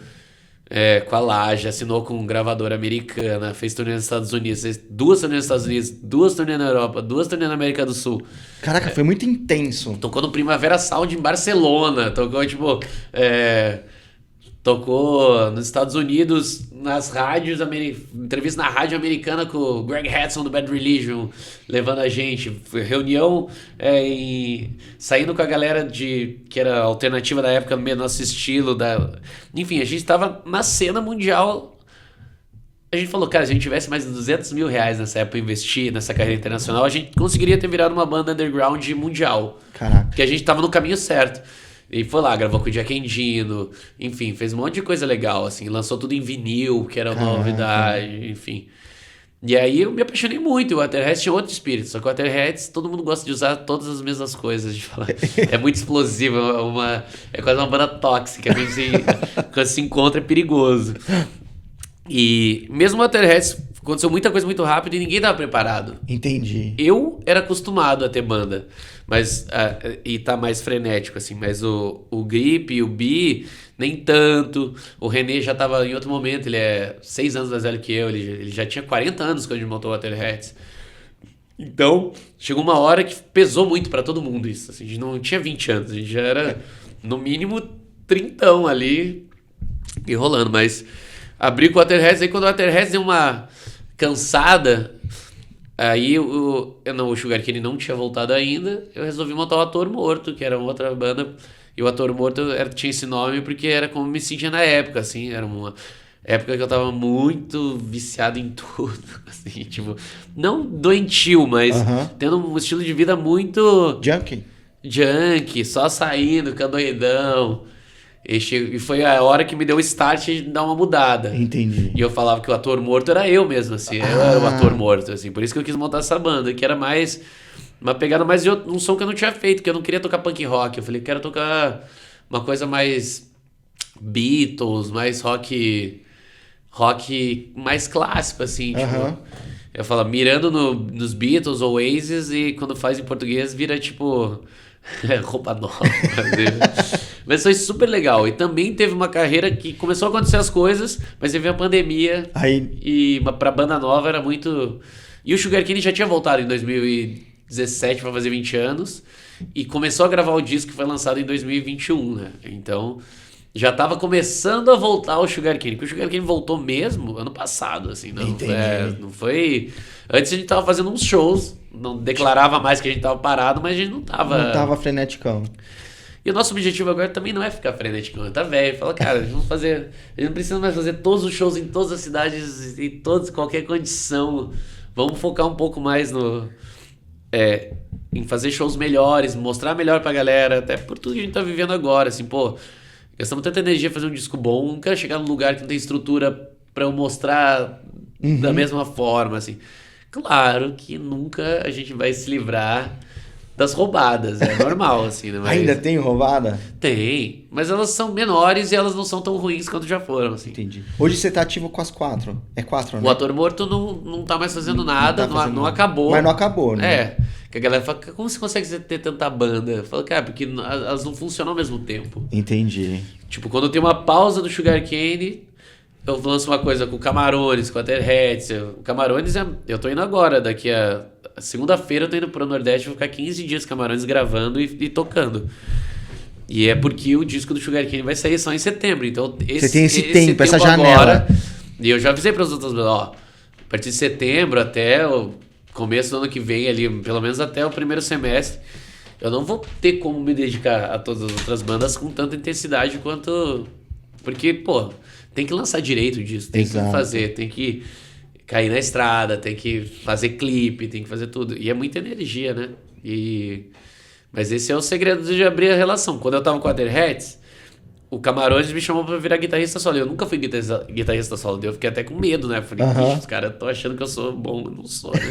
Speaker 2: com a Laje, assinou com gravadora americana, fez turnê nos Estados Unidos, fez 2 turnês nos Estados Unidos, 2 turnês na Europa, 2 turnês na América do Sul.
Speaker 1: Caraca, foi muito intenso.
Speaker 2: Tocou no Primavera Sound em Barcelona, tocou, tipo... Tocou nos Estados Unidos, nas rádios, entrevista na rádio americana com o Greg Hudson do Bad Religion, levando a gente. Reunião saindo com a galera que era alternativa da época, no meio do nosso estilo. Enfim, a gente estava na cena mundial. A gente falou, cara, se a gente tivesse mais de 200 mil reais nessa época pra investir nessa carreira internacional, a gente conseguiria ter virado uma banda underground mundial.
Speaker 1: Caraca.
Speaker 2: Porque a gente tava no caminho certo. E foi lá, gravou com o Jack Endino, enfim, fez um monte de coisa legal, assim, lançou tudo em vinil, que era uma novidade, enfim. E aí eu me apaixonei muito, o Waterheads tinha outro espírito, só que o Waterheads, todo mundo gosta de usar todas as mesmas coisas, de falar. É muito explosivo, é quase uma banda tóxica, quando se encontra é perigoso. E mesmo o Waterheads, aconteceu muita coisa muito rápido e ninguém estava preparado.
Speaker 1: Entendi.
Speaker 2: Eu era acostumado a ter banda, mas e tá mais frenético, assim, mas o Grip e o Bi, nem tanto. O René já tava em outro momento, ele é 6 anos mais velho que eu, ele já tinha 40 anos quando a gente montou o Waterheads. Então, chegou uma hora que pesou muito pra todo mundo isso, assim, a gente não tinha 20 anos, a gente já era, no mínimo, 30 ali e rolando, mas abri com o Waterheads, aí quando o Waterheads deu uma cansada, aí o Sugarcane não tinha voltado ainda, eu resolvi montar o Ator Morto, que era uma outra banda, e o Ator Morto tinha esse nome porque era como eu me sentia na época, assim, era uma época que eu tava muito viciado em tudo, assim, tipo, não doentio, mas tendo um estilo de vida muito... Junkie, só saindo, ficando doidão. E foi a hora que me deu o start de dar uma mudada.
Speaker 1: Entendi.
Speaker 2: E eu falava que o Ator Morto era eu mesmo, assim. Eu era o Ator Morto, assim. Por isso que eu quis montar essa banda, que era mais... Uma pegada mais de um som que eu não tinha feito, que eu não queria tocar punk rock. Eu falei, quero tocar uma coisa mais Beatles, mais rock mais clássico, assim. Tipo, eu falo, mirando nos Beatles, Oasis, e quando faz em português vira, tipo... roupa nova. Mas foi super legal. E também teve uma carreira que começou a acontecer as coisas, mas teve a pandemia. E pra banda nova era muito... E o Sugarcane já tinha voltado em 2017 pra fazer 20 anos. E começou a gravar o disco que foi lançado em 2021, né? Então já tava começando a voltar o Sugarcane. Porque o Sugarcane voltou mesmo ano passado, assim. Não foi... Antes a gente tava fazendo uns shows, não declarava mais que a gente tava parado, mas a gente não tava
Speaker 1: freneticão.
Speaker 2: E o nosso objetivo agora também não é ficar freneticão, tá velho. Fala, cara, a gente não precisa mais fazer todos os shows em todas as cidades, em qualquer condição. Vamos focar um pouco mais em fazer shows melhores, mostrar melhor pra galera, até por tudo que a gente tá vivendo agora, assim, pô, gastamos tanta energia pra fazer um disco bom, não quero chegar num lugar que não tem estrutura pra eu mostrar da mesma forma, assim. Claro que nunca a gente vai se livrar das roubadas, é normal, assim, né? Mas
Speaker 1: ainda tem roubada?
Speaker 2: Tem, mas elas são menores e elas não são tão ruins quanto já foram, assim.
Speaker 1: Entendi. Hoje você tá ativo com as 4. É 4, né?
Speaker 2: O Ator Morto não tá mais fazendo nada, não acabou.
Speaker 1: Mas não acabou, né?
Speaker 2: Que a galera fala, como você consegue ter tanta banda? Eu falo, cara, porque elas não funcionam ao mesmo tempo.
Speaker 1: Entendi.
Speaker 2: Tipo, quando tem uma pausa do Sugarcane, eu lanço uma coisa com o Camarones, com a Waterheads. O Camarones, eu tô indo agora, daqui a segunda-feira eu tô indo pro Nordeste, vou ficar 15 dias Camarones gravando e tocando. E é porque o disco do Sugarcane vai sair só em setembro. Então,
Speaker 1: você tem esse tempo, essa janela.
Speaker 2: Agora, e eu já avisei para as outras bandas, ó, a partir de setembro até o começo do ano que vem ali, pelo menos até o primeiro semestre, eu não vou ter como me dedicar a todas as outras bandas com tanta intensidade quanto... Porque, pô, tem que lançar direito disso, tem que fazer, tem que cair na estrada, tem que fazer clipe, tem que fazer tudo. E é muita energia, né? Mas esse é o segredo de abrir a relação. Quando eu tava com o Waterheads, o Camarões me chamou pra virar guitarrista solo. Eu nunca fui guitarrista solo. Eu fiquei até com medo, né? Falei, bicho, os caras estão achando que eu sou bom. Eu não sou, né?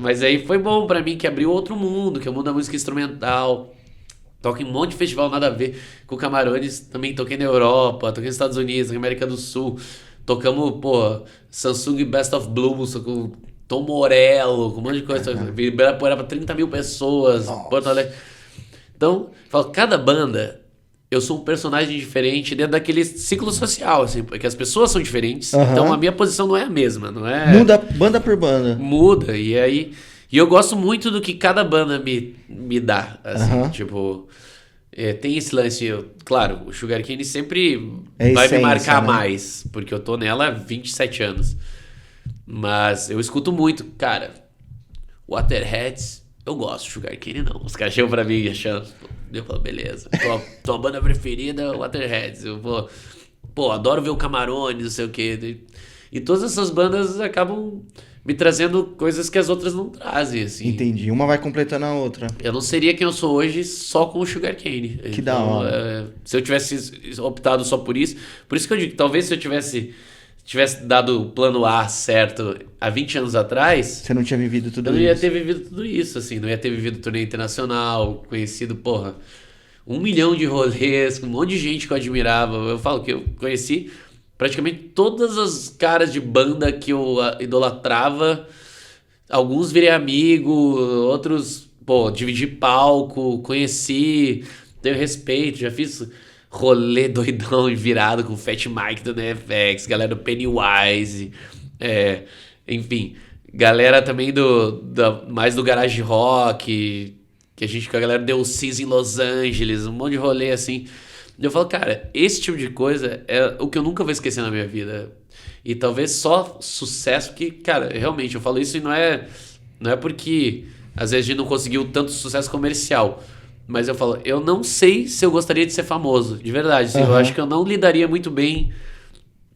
Speaker 2: Mas aí foi bom pra mim, que abriu outro mundo, que é o mundo da música instrumental. Toco em um monte de festival, nada a ver. Com o Camarões também toquei na Europa, toquei nos Estados Unidos, na América do Sul. Tocamos, pô, Samsung Best of Blues, com Tom Morello, com um monte de coisa. Ibirapuera pra 30 mil pessoas, Porto Alegre. Então, falo, cada banda, eu sou um personagem diferente dentro daquele ciclo social, assim, porque as pessoas são diferentes, então a minha posição não é a mesma, não é...
Speaker 1: Muda banda por banda.
Speaker 2: Muda, e aí... E eu gosto muito do que cada banda me dá, assim, tipo... tem esse lance, claro, o Sugar Cane sempre vai me marcar, né? Mais, porque eu tô nela há 27 anos. Mas eu escuto muito, cara, Waterheads, eu gosto, Sugar Cane não. Os caras chegam pra mim achando, eu falo, beleza, tua banda preferida, Waterheads. Eu vou, pô, adoro ver o Camarões, não sei o quê. E todas essas bandas acabam me trazendo coisas que as outras não trazem, assim.
Speaker 1: Entendi. Uma vai completando a outra.
Speaker 2: Eu não seria quem eu sou hoje só com o Sugar Cane.
Speaker 1: Que da hora.
Speaker 2: Se eu tivesse optado só por isso que eu digo, talvez se eu tivesse dado o plano A certo há 20 anos atrás...
Speaker 1: Você não tinha vivido tudo isso.
Speaker 2: Eu não ia ter vivido tudo isso, assim. Não ia ter vivido turnê internacional, conhecido, porra, 1 milhão de rolês, com um monte de gente que eu admirava. Eu falo que eu conheci... praticamente todas as caras de banda que eu idolatrava, alguns virei amigo, outros, pô, dividi palco, conheci, tenho respeito, já fiz rolê doidão e virado com o Fat Mike do NFX, galera do Pennywise, enfim, galera também mais do Garage Rock, que a gente com a galera deu Cis em Los Angeles, um monte de rolê assim. Eu falo, cara, esse tipo de coisa é o que eu nunca vou esquecer na minha vida. E talvez só sucesso, que, cara, realmente, eu falo isso e não é porque às vezes a gente não conseguiu tanto sucesso comercial. Mas eu falo, eu não sei se eu gostaria de ser famoso, de verdade. Assim, eu acho que eu não lidaria muito bem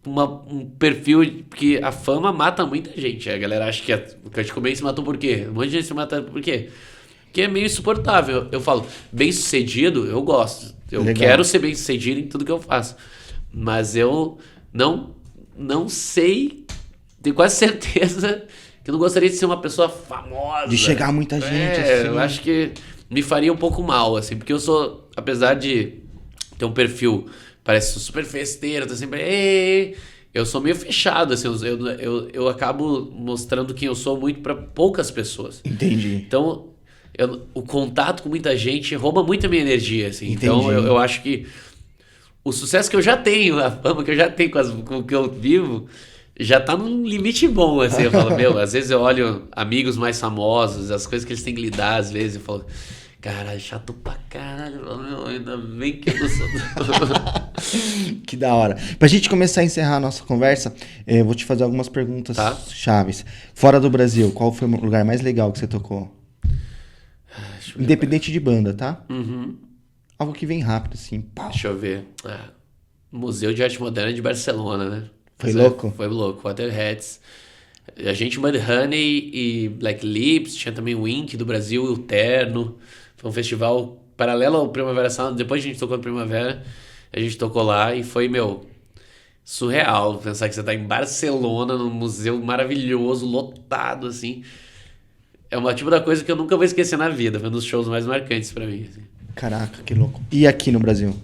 Speaker 2: com um perfil, porque a fama mata muita gente. A galera acha que o Kurt Cobain se matou por quê? Um monte de gente se mata por quê? Que é meio insuportável. Eu falo, bem sucedido, eu gosto. Eu quero ser bem sucedido em tudo que eu faço. Mas eu não sei, tenho quase certeza que eu não gostaria de ser uma pessoa famosa.
Speaker 1: De chegar a muita gente, assim.
Speaker 2: Eu acho que me faria um pouco mal, assim. Porque eu sou, apesar de ter um perfil, parece super festeiro, tô sempre... Ei, eu sou meio fechado, assim. Eu acabo mostrando quem eu sou muito para poucas pessoas.
Speaker 1: Entendi.
Speaker 2: Então... o contato com muita gente rouba muito a minha energia, assim.
Speaker 1: Entendi.
Speaker 2: Então eu acho que o sucesso que eu já tenho, a fama que eu já tenho com o que eu vivo, já tá num limite bom, assim. Eu falo, às vezes eu olho amigos mais famosos, as coisas que eles têm que lidar, às vezes, eu falo, cara, chato pra caralho, ainda bem que eu não sou...
Speaker 1: Que da hora. Pra gente começar a encerrar a nossa conversa, eu vou te fazer algumas perguntas chaves. Fora do Brasil, qual foi o lugar mais legal que você tocou? Independente de banda, tá?
Speaker 2: Uhum.
Speaker 1: Algo que vem rápido, assim. Pau.
Speaker 2: Deixa eu ver. Museu de Arte Moderna de Barcelona, né?
Speaker 1: Foi louco?
Speaker 2: Foi louco. Waterheads. A gente, Mudhoney e Black Lips. Tinha também o Ink do Brasil e o Terno. Foi um festival paralelo ao Primavera Sound. Depois a gente tocou no Primavera. A gente tocou lá e foi, surreal. Pensar que você tá em Barcelona, num museu maravilhoso, lotado, assim... É uma tipo da coisa que eu nunca vou esquecer na vida. Foi um dos shows mais marcantes pra mim. Assim.
Speaker 1: Caraca, que louco. E aqui no Brasil?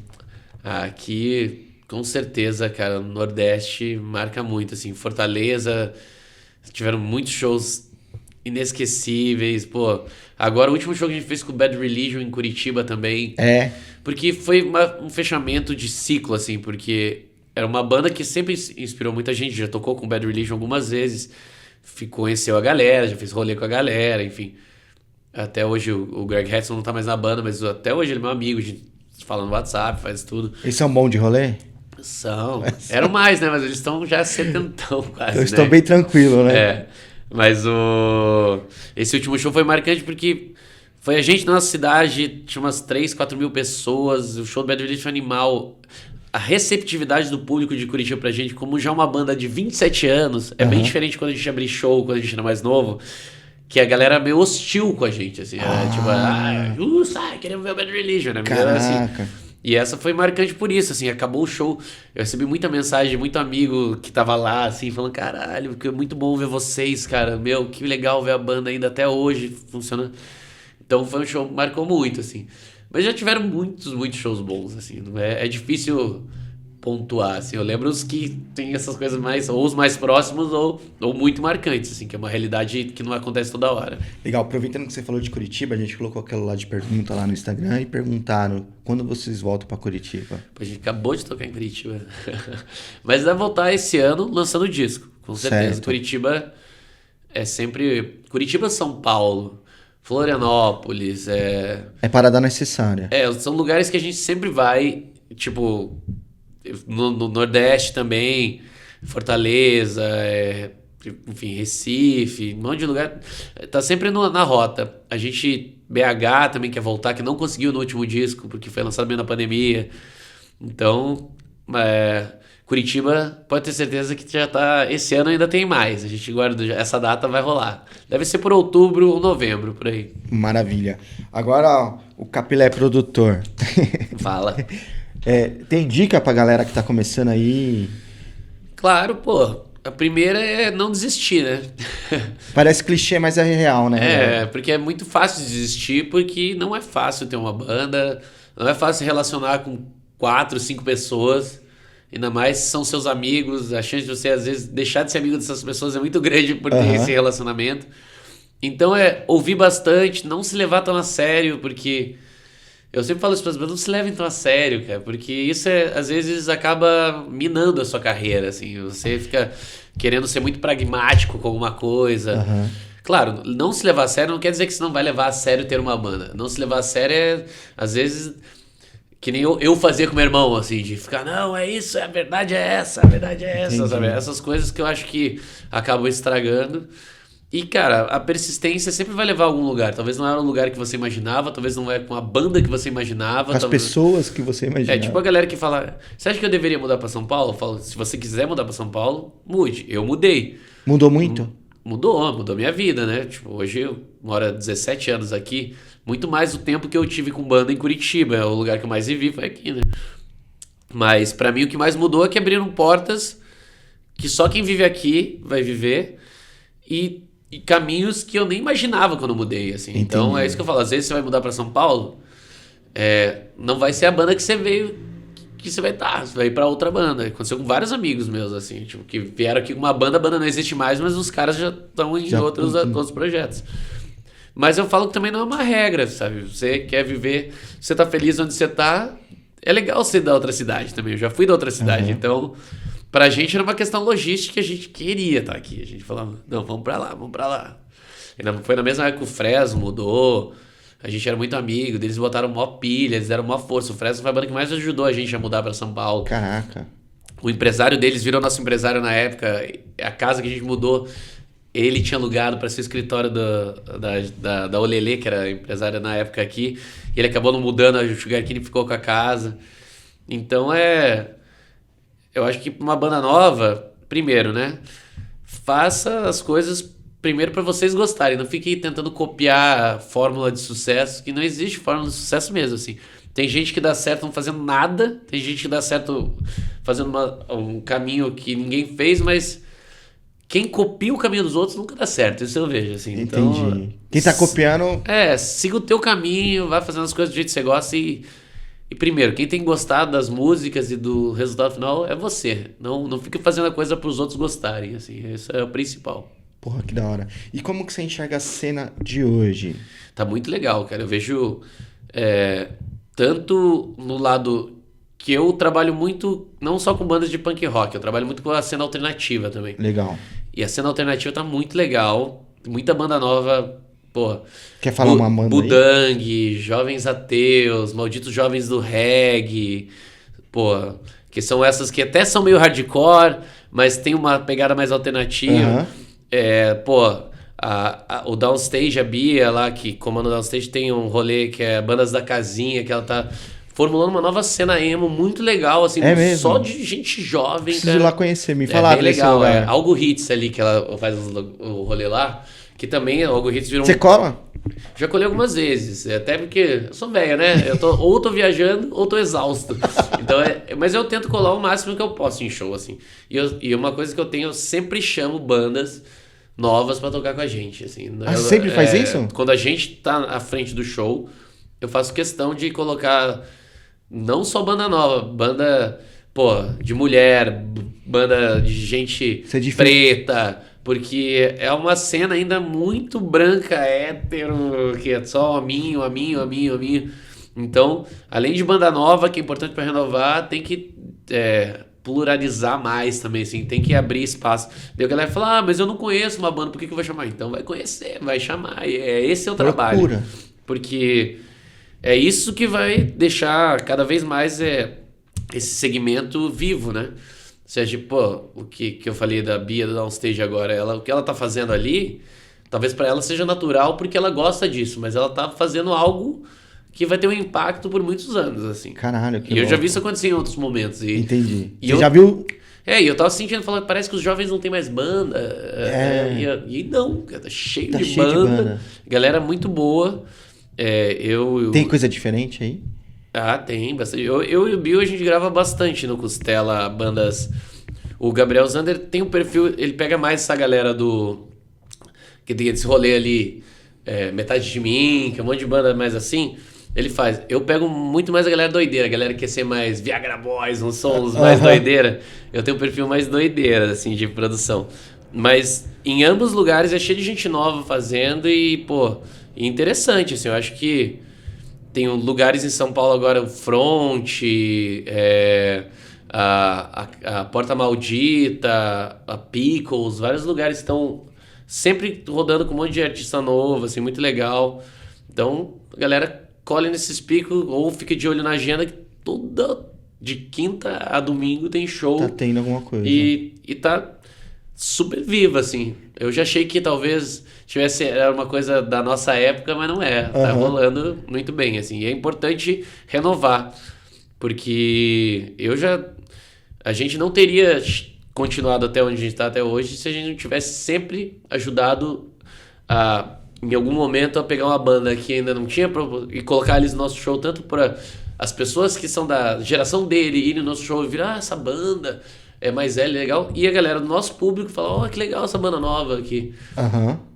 Speaker 2: Aqui, com certeza, cara, no Nordeste marca muito, assim. Fortaleza, tiveram muitos shows inesquecíveis, pô. Agora, o último show que a gente fez com o Bad Religion em Curitiba também. Porque foi um fechamento de ciclo, assim, porque era uma banda que sempre inspirou muita gente. Já tocou com o Bad Religion algumas vezes. Conheceu a galera, já fez rolê com a galera, enfim. Até hoje o Greg Hudson não tá mais na banda, mas até hoje ele é meu amigo, a gente fala no WhatsApp, faz tudo.
Speaker 1: Eles são bons de rolê?
Speaker 2: São. Eram mais, né? Mas eles estão já setentão quase,
Speaker 1: então estão bem tranquilos, né?
Speaker 2: Mas esse último show foi marcante porque foi a gente na nossa cidade, tinha umas 3, 4 mil pessoas, o show do Bad Religion foi animal. A receptividade do público de Curitiba pra gente, como já uma banda de 27 anos, é bem diferente quando a gente abre show, quando a gente era mais novo. que a galera era meio hostil com a gente, assim. Era tipo, sai, queremos ver o Bad Religion, né? Era assim.
Speaker 1: Caraca.
Speaker 2: E essa foi marcante por isso, assim, acabou o show, eu recebi muita mensagem, muito amigo que tava lá, assim, falando, caralho, que é muito bom ver vocês, cara, meu, que legal ver a banda ainda até hoje funcionando. Então foi um show que marcou muito, assim. Mas já tiveram muitos shows bons, assim, não é difícil pontuar, assim, eu lembro os que tem essas coisas mais, ou os mais próximos, ou muito marcantes, assim, que é uma realidade que não acontece toda hora.
Speaker 1: Legal, aproveitando que você falou de Curitiba, a gente colocou aquela lá de pergunta lá no Instagram e perguntaram quando vocês voltam pra Curitiba.
Speaker 2: A gente acabou de tocar em Curitiba. Mas vai voltar esse ano lançando disco, com certeza.
Speaker 1: Certo.
Speaker 2: Curitiba é sempre... Curitiba, São Paulo, Florianópolis,
Speaker 1: É parada necessária.
Speaker 2: são lugares que a gente sempre vai, tipo, no Nordeste também, Fortaleza, enfim, Recife, um monte de lugar. Tá sempre na rota. A gente, BH também quer voltar, que não conseguiu no último disco, porque foi lançado meio na pandemia. Então, Curitiba, pode ter certeza que já tá... Esse ano ainda tem mais. A gente guarda... Essa data vai rolar. Deve ser por outubro ou novembro, por aí.
Speaker 1: Maravilha. Agora, ó, o Capilé produtor.
Speaker 2: Fala.
Speaker 1: Tem dica pra galera que tá começando aí?
Speaker 2: Claro, pô. A primeira é não desistir, né?
Speaker 1: Parece clichê, mas é real, né?
Speaker 2: Porque é muito fácil desistir, porque não é fácil ter uma banda, não é fácil se relacionar com 4, 5 pessoas, ainda mais se são seus amigos, a chance de você, às vezes, deixar de ser amigo dessas pessoas é muito grande por ter esse relacionamento. Então ouvir bastante, não se levar tão a sério, porque... Eu sempre falo isso para as pessoas, não se levem tão a sério, cara, porque isso às vezes acaba minando a sua carreira, assim, você fica querendo ser muito pragmático com alguma coisa. Claro, não se levar a sério não quer dizer que você não vai levar a sério ter uma banda. Não se levar a sério às vezes, que nem eu fazia com meu irmão, assim, de ficar, não, é isso, a verdade é essa, sabe? Essas coisas que eu acho que acabam estragando. E, cara, a persistência sempre vai levar a algum lugar. Talvez não era o lugar que você imaginava, talvez não é com a banda que você imaginava.
Speaker 1: As pessoas que você imaginava.
Speaker 2: Tipo a galera que fala, você acha que eu deveria mudar pra São Paulo? Eu falo, se você quiser mudar pra São Paulo, mude. Eu mudei.
Speaker 1: Mudou muito?
Speaker 2: Mudou minha vida, né? Tipo, hoje eu moro há 17 anos aqui, muito mais o tempo que eu tive com banda em Curitiba. É o lugar que eu mais vivi, foi aqui, né? Mas pra mim o que mais mudou é que abriram portas que só quem vive aqui vai viver e caminhos que eu nem imaginava quando eu mudei, assim.
Speaker 1: Entendi.
Speaker 2: Então é isso que eu falo, às vezes você vai mudar pra São Paulo, não vai ser a banda que você veio, que você vai estar, você vai ir pra outra banda. Aconteceu com vários amigos meus, assim, tipo, que vieram aqui com uma banda, a banda não existe mais, mas os caras já estão em outros projetos. Mas eu falo que também não é uma regra, sabe? Você quer viver, você tá feliz onde você tá, é legal ser da outra cidade também. Eu já fui da outra cidade, então... Pra gente era uma questão logística que a gente queria estar aqui. A gente falava, não, vamos pra lá. Foi na mesma época que o Fresno mudou. A gente era muito amigo, eles botaram mó pilha, eles deram mó força. O Fresno foi a banda que mais ajudou a gente a mudar pra São Paulo.
Speaker 1: Caraca.
Speaker 2: O empresário deles virou nosso empresário na época. A casa que a gente mudou, ele tinha alugado para ser o escritório da Olelê, que era empresária na época aqui. E ele acabou não mudando, o Sugarkine ficou com a casa. Então eu acho que uma banda nova, primeiro, né? Faça as coisas primeiro para vocês gostarem. Não fiquem tentando copiar a fórmula de sucesso, que não existe fórmula de sucesso mesmo, assim. Tem gente que dá certo não fazendo nada, tem gente que dá certo fazendo um caminho que ninguém fez, mas quem copia o caminho dos outros nunca dá certo, isso eu vejo, assim.
Speaker 1: Entendi.
Speaker 2: Então,
Speaker 1: Quem tá copiando...
Speaker 2: siga o teu caminho, vai fazendo as coisas do jeito que você gosta e primeiro, quem tem gostado das músicas e do resultado final é você. Não fique fazendo a coisa pros outros gostarem, assim. Isso é o principal.
Speaker 1: Porra, que da hora. E como que você enxerga a cena de hoje?
Speaker 2: Tá muito legal, cara. Eu vejo tanto no lado que eu trabalho muito, não só com bandas de punk rock, eu trabalho muito com a cena alternativa também.
Speaker 1: Legal.
Speaker 2: E a cena alternativa tá muito legal. Muita banda nova... Pô,
Speaker 1: Quer falar uma banda
Speaker 2: Budang, Jovens Ateus, Malditos Jovens do Reggae, pô, que são essas que até são meio hardcore, mas tem uma pegada mais alternativa. O Downstage, a Bia lá, que comanda o Downstage, tem um rolê que é Bandas da Casinha, que ela tá formulando uma nova cena emo muito legal, assim,
Speaker 1: É mesmo?
Speaker 2: só de gente jovem,
Speaker 1: Preciso
Speaker 2: cara.
Speaker 1: ir lá conhecer, me
Speaker 2: É
Speaker 1: falaram
Speaker 2: bem
Speaker 1: desse
Speaker 2: legal,
Speaker 1: lugar.
Speaker 2: Algo Hits ali, que ela faz o rolê lá, que também Algo Hits virou
Speaker 1: Você cola?
Speaker 2: Já colhi algumas vezes, até porque eu sou velho, né? Ou tô viajando ou tô exausto. Então, mas eu tento colar o máximo que eu posso em show, assim. E uma coisa que eu tenho, eu sempre chamo bandas novas pra tocar com a gente, assim.
Speaker 1: Sempre faz isso?
Speaker 2: Quando a gente tá à frente do show, eu faço questão de colocar não só banda nova, banda, pô, de mulher, banda de gente
Speaker 1: Isso é difícil.
Speaker 2: preta, porque é uma cena ainda muito branca, hétero, que é só hominho. Então, além de banda nova, que é importante pra renovar, tem que pluralizar mais também, assim, tem que abrir espaço. Daí a galera fala, mas eu não conheço uma banda, por que eu vou chamar? Então vai conhecer, vai chamar, esse é o trabalho.
Speaker 1: Procura.
Speaker 2: Porque é isso que vai deixar cada vez mais esse segmento vivo, né? Ou seja, pô, o que eu falei da Bia do Downstage agora, o que ela tá fazendo ali, talvez pra ela seja natural porque ela gosta disso, mas ela tá fazendo algo que vai ter um impacto por muitos anos, assim.
Speaker 1: Caralho, que
Speaker 2: E eu já
Speaker 1: louco.
Speaker 2: vi isso acontecer em outros momentos.
Speaker 1: Entendi.
Speaker 2: E
Speaker 1: Você
Speaker 2: eu
Speaker 1: já viu?
Speaker 2: E eu tava sentindo, falando, parece que os jovens não tem mais banda. E não, cara, tá cheio de banda. Galera muito boa.
Speaker 1: Tem coisa diferente aí?
Speaker 2: Ah, tem bastante. Eu e o Bill, a gente grava bastante no Costela, bandas. O Gabriel Zander tem um perfil, ele pega mais essa galera que tem esse rolê ali, Metade de Mim, que é um monte de banda mais assim. Ele faz. Eu pego muito mais a galera doideira, a galera que quer ser mais Viagra Boys, uns sons mais doideira. Eu tenho um perfil mais doideira, assim, de produção. Mas em ambos lugares é cheio de gente nova fazendo e, pô, interessante, assim, eu acho que tem lugares em São Paulo agora, o Front, a Porta Maldita, a Pickles, vários lugares estão sempre rodando com um monte de artista novo, assim, muito legal. Então, a galera colhe nesses picos ou fica de olho na agenda que toda de quinta a domingo tem show.
Speaker 1: Tá tendo alguma coisa.
Speaker 2: E tá super viva, assim. Eu já achei que talvez era uma coisa da nossa época, mas não é. Tá rolando muito bem, assim. E é importante renovar, porque a gente não teria continuado até onde a gente tá até hoje se a gente não tivesse sempre ajudado em algum momento a pegar uma banda que ainda não tinha e colocar eles no nosso show, tanto para as pessoas que são da geração dele irem no nosso show e virar essa banda é mais velha, legal, e a galera do nosso público fala, que legal essa banda nova aqui.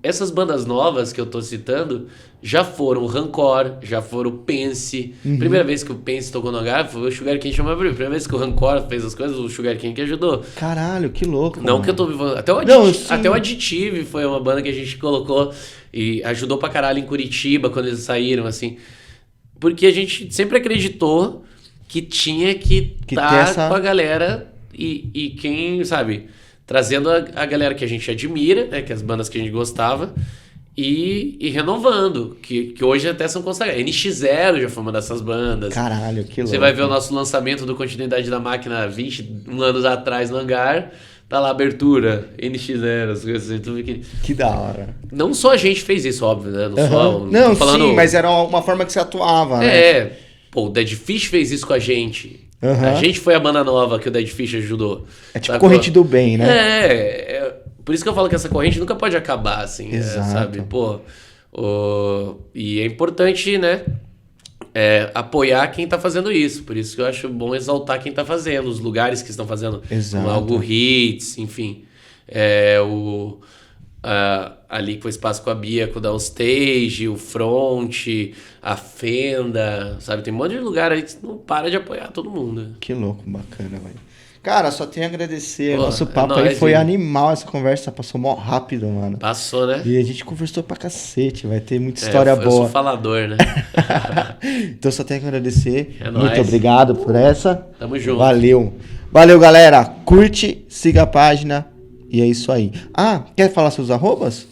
Speaker 2: Essas bandas novas que eu tô citando já foram o Rancor, já foram o Pense. Primeira vez que o Pense tocou no H foi o Sugar Cane chamou. Primeira vez que o Rancor fez as coisas, o Sugar Cane que ajudou.
Speaker 1: Caralho, que louco.
Speaker 2: Não,
Speaker 1: mano.
Speaker 2: que eu tô vivendo. Até o Additive foi uma banda que a gente colocou e ajudou pra caralho em Curitiba quando eles saíram, assim. Porque a gente sempre acreditou que tinha que estar com a galera e quem, sabe, trazendo a galera que a gente admira, né, que as bandas que a gente gostava, e renovando, que hoje até são consagradas. NX0 já foi uma dessas bandas.
Speaker 1: Caralho, que louco.
Speaker 2: Você vai ver o nosso lançamento do Continuidade da Máquina 21 anos atrás no hangar, tá lá a abertura, NX0, as coisas assim, tudo
Speaker 1: que da hora.
Speaker 2: Não só a gente fez isso, óbvio, né?
Speaker 1: Não, falando... sim, mas era uma forma que você atuava, né?
Speaker 2: Pô, o Dead Fish fez isso com a gente. A gente foi a banda nova que o Dead Fish ajudou.
Speaker 1: É tipo corrente do bem,
Speaker 2: né? Por isso que eu falo que essa corrente nunca pode acabar, assim, sabe? Pô, e é importante, né? Apoiar quem tá fazendo isso. Por isso que eu acho bom exaltar quem tá fazendo, os lugares que estão fazendo.
Speaker 1: Exato.
Speaker 2: O Algo Hits, enfim. Ali com o Espaço com a Bia, com o Downstage, o Front, a Fenda, sabe? Tem um monte de lugar aí que não para de apoiar todo mundo.
Speaker 1: Que louco, bacana, velho. Cara, só tenho a agradecer. Nosso papo aí foi animal, essa conversa passou mó rápido, mano.
Speaker 2: Passou, né?
Speaker 1: E a gente conversou pra cacete, vai ter muita história boa.
Speaker 2: Eu sou falador, né?
Speaker 1: Então só tenho que agradecer.
Speaker 2: É
Speaker 1: Muito
Speaker 2: nóis.
Speaker 1: Obrigado por essa.
Speaker 2: Tamo junto.
Speaker 1: Valeu. Valeu, galera. Curte, siga a página e é isso aí. Quer falar seus arrobas?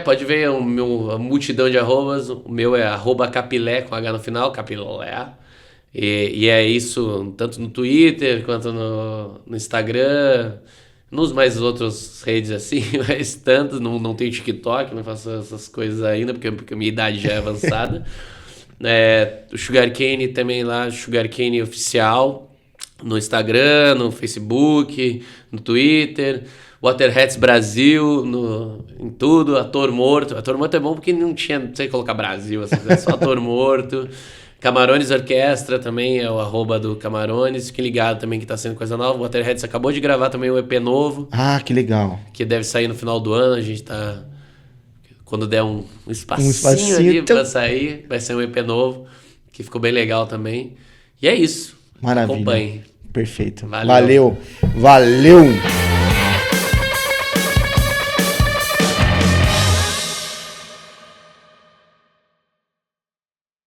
Speaker 2: Pode ver a multidão de arrobas. O meu é @capilé, com H no final, capilé. E é isso, tanto no Twitter, quanto no Instagram, nos mais outras redes assim, mas tanto, não tenho TikTok, não faço essas coisas ainda, porque a minha idade já é avançada. O Sugarcane também lá, Sugarcane Oficial, no Instagram, no Facebook, no Twitter. Waterheads Brasil, em tudo. Ator Morto. Ator Morto é bom porque não sei colocar Brasil, assim, é só Ator Morto. Camarones Orquestra também é o @ do Camarones. Fique ligado também que tá sendo coisa nova. O Waterheads acabou de gravar também um EP novo.
Speaker 1: Ah, que legal.
Speaker 2: Que deve sair no final do ano. A gente tá... Quando der um espacinho ali pra sair, vai ser um EP novo. Que ficou bem legal também. E é isso.
Speaker 1: Maravilha.
Speaker 2: Acompanhe.
Speaker 1: Perfeito.
Speaker 2: Valeu.
Speaker 1: Valeu.